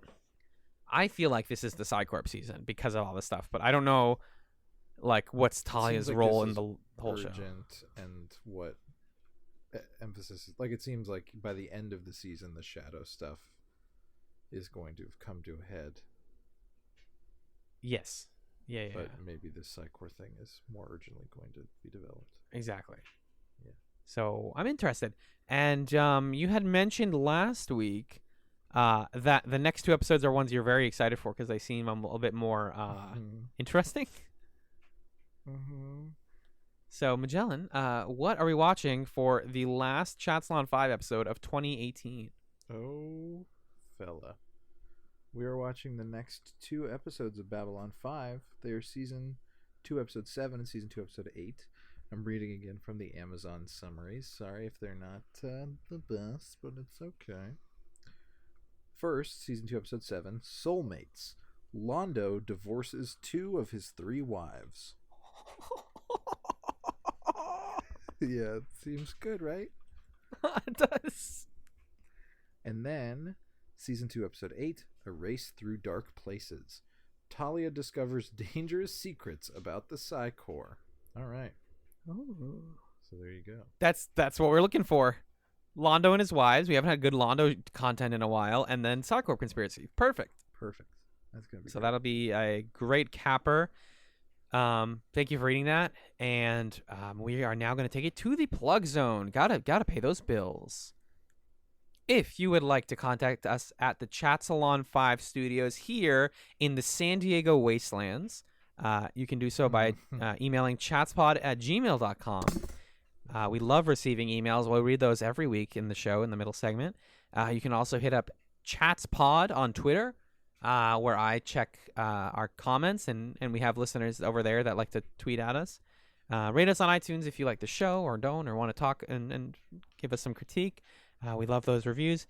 [SPEAKER 1] I feel like this is the Psycorp season because of all this stuff, but I don't know, like, what's Talia's role in the whole show.
[SPEAKER 2] And what emphasis? Like, it seems like by the end of the season, the Shadow stuff is going to come to a head.
[SPEAKER 1] Yes. Yeah.
[SPEAKER 2] But maybe this Psycorp thing is more urgently going to be developed.
[SPEAKER 1] Exactly.
[SPEAKER 2] Yeah.
[SPEAKER 1] So I'm interested. And you had mentioned last week that the next 2 episodes are ones you're very excited for because they seem a little bit more interesting.
[SPEAKER 2] Mm-hmm.
[SPEAKER 1] So, Magellan, what are we watching for the last Chatzylon 5 episode of 2018?
[SPEAKER 2] Oh, fella. We are watching the next 2 episodes of Babylon 5. They are season 2, episode 7 and season 2, episode 8. I'm reading again from the Amazon summaries. Sorry if they're not the best, but it's okay. First, season 2, episode 7, Soulmates. Londo divorces 2 of his 3 wives. Yeah, it seems good, right?
[SPEAKER 1] It does.
[SPEAKER 2] And then, season 2, episode 8, A Race Through Dark Places. Talia discovers dangerous secrets about the Psi Corps. All right.
[SPEAKER 1] Ooh.
[SPEAKER 2] So there you go.
[SPEAKER 1] That's what we're looking for. Londo and his wives. We haven't had good Londo content in a while. And then Psi Corps conspiracy. Perfect.
[SPEAKER 2] That's gonna be
[SPEAKER 1] so
[SPEAKER 2] great.
[SPEAKER 1] That'll be a great capper. Thank you for reading that. And we are now going to take it to the plug zone. Gotta pay those bills. If you would like to contact us at the Chatzylon 5 studios here in the San Diego Wastelands, you can do so by emailing chatspod@gmail.com. We love receiving emails. We'll read those every week in the show in the middle segment. You can also hit up Chatspod on Twitter, where I check our comments, and we have listeners over there that like to tweet at us. Rate us on iTunes if you like the show or don't or want to talk and give us some critique. We love those reviews.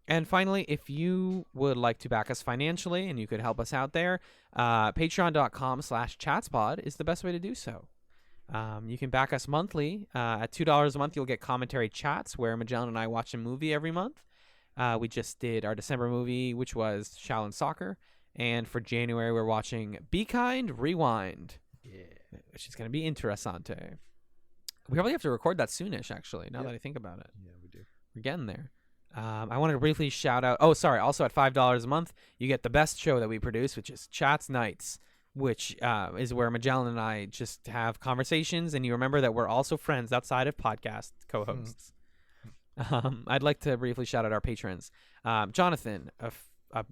[SPEAKER 1] And finally, if you would like to back us financially and you could help us out there, patreon.com/chatspod is the best way to do so. You can back us monthly. At $2 a month, you'll get commentary chats where Magellan and I watch a movie every month. We just did our December movie, which was Shaolin Soccer. And for January, we're watching Be Kind, Rewind.
[SPEAKER 2] Yeah.
[SPEAKER 1] Which is going to be interessante. We probably have to record that soonish, actually, now that I think about it.
[SPEAKER 2] Yeah, we do.
[SPEAKER 1] We're getting there. I wanted to briefly shout out... Oh, sorry. Also, at $5 a month, you get the best show that we produce, which is Chats Nights, which is where Magellan and I just have conversations, and you remember that we're also friends outside of podcast co-hosts. I'd like to briefly shout out our patrons. Jonathan,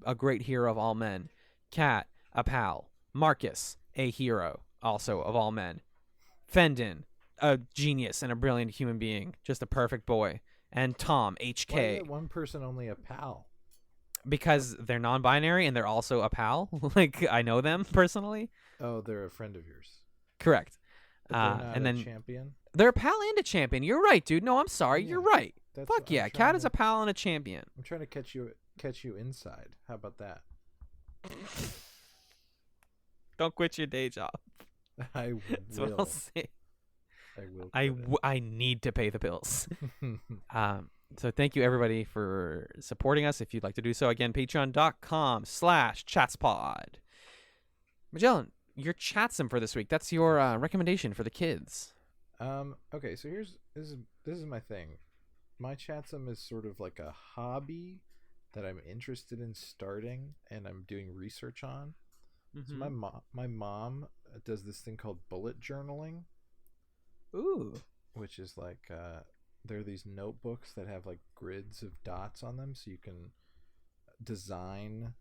[SPEAKER 1] a great hero of all men. Kat, a pal. Marcus, a hero, also of all men. Fendon, a genius and a brilliant human being, just a perfect boy. And Tom, HK.
[SPEAKER 2] Why is one person only a pal?
[SPEAKER 1] Because they're non-binary and they're also a pal. Like, I know them personally.
[SPEAKER 2] Oh, they're a friend of yours.
[SPEAKER 1] Correct.
[SPEAKER 2] But they're not
[SPEAKER 1] and
[SPEAKER 2] a
[SPEAKER 1] then
[SPEAKER 2] champion?
[SPEAKER 1] They're a pal and a champion. You're right, dude. No, I'm sorry.
[SPEAKER 2] Yeah,
[SPEAKER 1] You're right.
[SPEAKER 2] I'm
[SPEAKER 1] Fuck yeah.
[SPEAKER 2] trying
[SPEAKER 1] Kat is a pal and a champion.
[SPEAKER 2] I'm trying to catch you inside. How about that?
[SPEAKER 1] Don't quit your day job.
[SPEAKER 2] I will.
[SPEAKER 1] That's what I'll say.
[SPEAKER 2] I will.
[SPEAKER 1] I need to pay the bills. So thank you, everybody, for supporting us. If you'd like to do so, again, patreon.com/chatspod. Magellan, your chatsum for this week. That's your recommendation for the kids.
[SPEAKER 2] Okay, so this is my thing. My chatsum is sort of like a hobby that I'm interested in starting and I'm doing research on. So my mom does this thing called bullet journaling.
[SPEAKER 1] Ooh.
[SPEAKER 2] Which is like there are these notebooks that have like grids of dots on them, so you can design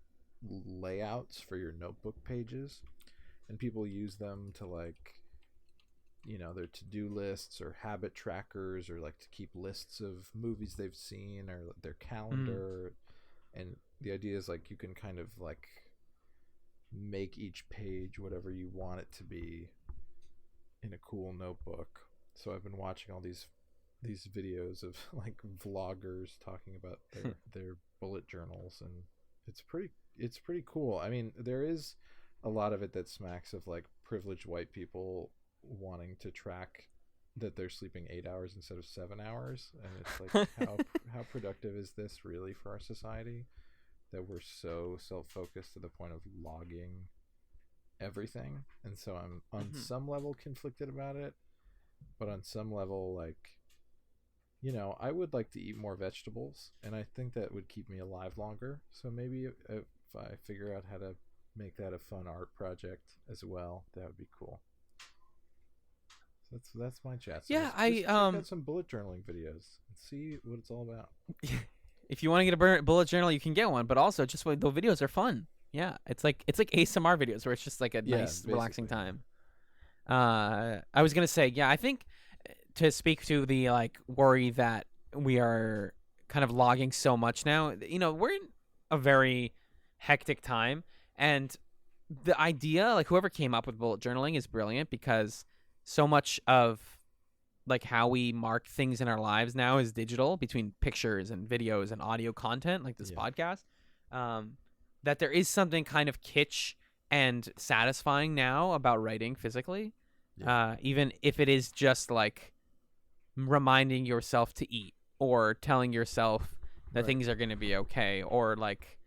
[SPEAKER 2] layouts for your notebook pages, and people use them to like, you know, their to-do lists or habit trackers, or like to keep lists of movies they've seen or their calendar. And the idea is like you can kind of like make each page whatever you want it to be in a cool notebook. So I've been watching all these videos of like vloggers talking about their bullet journals, and it's pretty cool. I mean, there is a lot of it that smacks of like privileged white people wanting to track that they're sleeping 8 hours instead of 7 hours, and it's like how productive is this really for our society, that we're so self-focused to the point of logging everything. And so I'm on some level conflicted about it, but on some level, like, you know, I would like to eat more vegetables, and I think that would keep me alive longer. So maybe if I figure out how to make that a fun art project as well, that would be cool. So that's my chat. So
[SPEAKER 1] yeah,
[SPEAKER 2] check out some bullet journaling videos and see what it's all about.
[SPEAKER 1] If you want to get a bullet journal, you can get one, but also just the videos are fun. Yeah, it's like ASMR videos where it's just like a nice, relaxing time. I was gonna say, yeah, I think to speak to the like worry that we are kind of logging so much now. You know, we're in a very hectic time, and the idea, like whoever came up with bullet journaling is brilliant, because so much of like how we mark things in our lives now is digital, between pictures and videos and audio content like this podcast, that there is something kind of kitsch and satisfying now about writing physically, even if it is just like reminding yourself to eat, or telling yourself that things are going to be okay, or like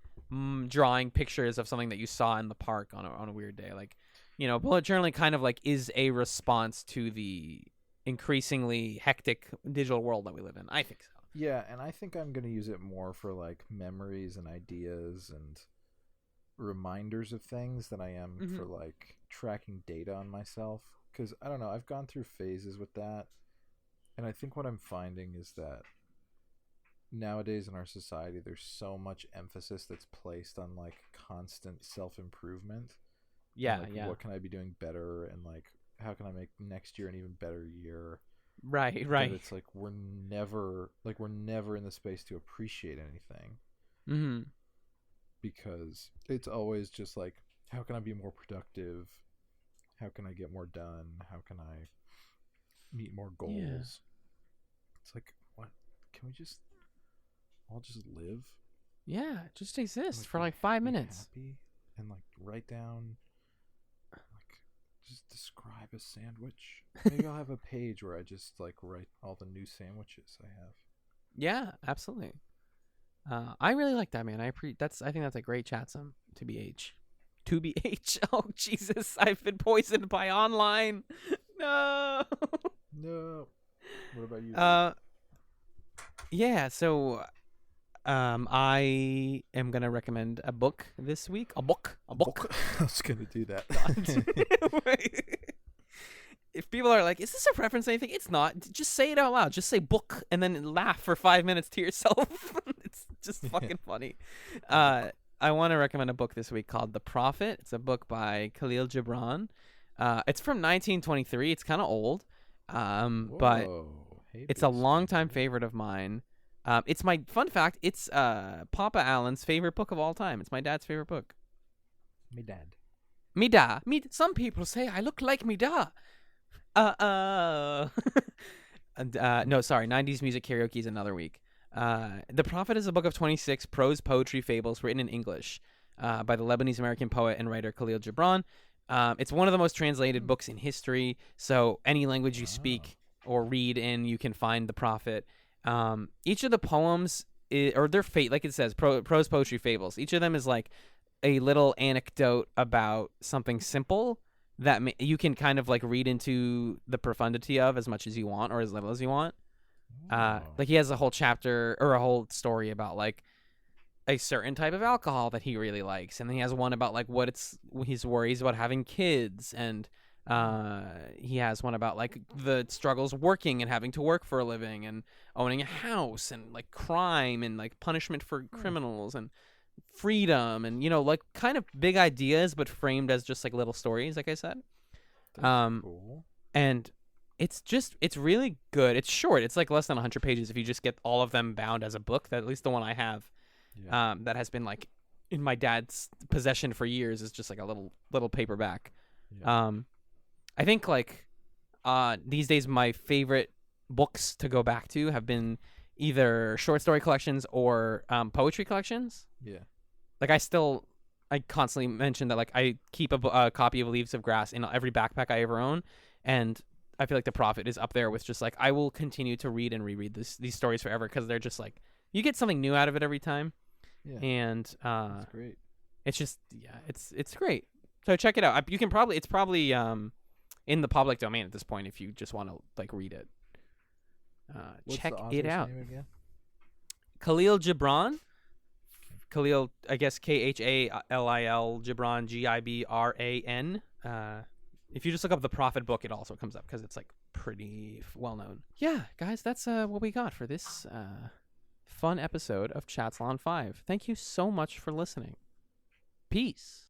[SPEAKER 1] drawing pictures of something that you saw in the park on a weird day. Like, you know, bullet journaling kind of like is a response to the increasingly hectic digital world that we live in. I think so.
[SPEAKER 2] Yeah, and I think I'm going to use it more for like memories and ideas and reminders of things than I am for like tracking data on myself. Because I don't know, I've gone through phases with that, and I think what I'm finding is that nowadays in our society there's so much emphasis that's placed on like constant self-improvement. What can I be doing better, and like how can I make next year an even better year? Right. But it's like we're never in the space to appreciate anything. Because it's always just like, how can I be more productive? How can I get more done? How can I meet more goals? Yeah. It's like, what? Can we just all just live?
[SPEAKER 1] Yeah, just exist for like 5 minutes.
[SPEAKER 2] Happy and like write down, like just describe a sandwich. Maybe I'll have a page where I just like write all the new sandwiches I have.
[SPEAKER 1] Yeah, absolutely. I really like that, man. I think that's a great chatsum to BH. To BH. Oh Jesus, I've been poisoned by online. No.
[SPEAKER 2] No. What about you?
[SPEAKER 1] Yeah, so I am gonna recommend a book this week. A book.
[SPEAKER 2] I was gonna do that.
[SPEAKER 1] If people are like, is this a reference to anything? It's not. Just say it out loud. Just say book and then laugh for 5 minutes to yourself. It's just fucking funny. I want to recommend a book this week called The Prophet. It's a book by Khalil Gibran. It's from 1923. It's kind of old, but it's a longtime favorite of mine. It's my fun fact. It's Papa Allen's favorite book of all time. It's my dad's favorite book.
[SPEAKER 2] Me dad.
[SPEAKER 1] Me da. Some people say I look like me da. No, sorry. 90s music karaoke is another week. The Prophet is a book of 26 prose poetry fables written in English by the Lebanese-American poet and writer Khalil Gibran. It's one of the most translated books in history, so any language you speak or read in, you can find The Prophet. Each of the poems, or their fate, like it says, prose poetry fables, each of them is like a little anecdote about something simple that you can kind of like read into the profundity of as much as you want or as little as you want. Like he has a whole chapter or a whole story about like a certain type of alcohol that he really likes, and then he has one about like his worries about having kids, and he has one about like the struggles working and having to work for a living and owning a house, and like crime and like punishment for criminals and freedom, and you know, like kind of big ideas but framed as just like little stories, like I said. That's cool. And it's really good. It's short. It's like less than 100 pages if you just get all of them bound as a book. That at least the one I have, that has been like in my dad's possession for years, is just like a little paperback. I think like these days my favorite books to go back to have been either short story collections or poetry collections. Yeah. Like I constantly mention that like I keep a copy of Leaves of Grass in every backpack I ever own, and I feel like The Prophet is up there with just like I will continue to read and reread these stories forever, because they're just like you get something new out of it every time. Yeah. And that's great. It's just it's great. So check it out. You can probably it's in the public domain at this point if you just want to like read it. Check it out. Name again? Khalil Gibran. Khalil, I guess Khalil Gibran, Gibran. If you just look up The Prophet book, it also comes up because it's like pretty well known. Yeah, guys, that's what we got for this fun episode of Chatzylon 5. Thank you so much for listening. Peace.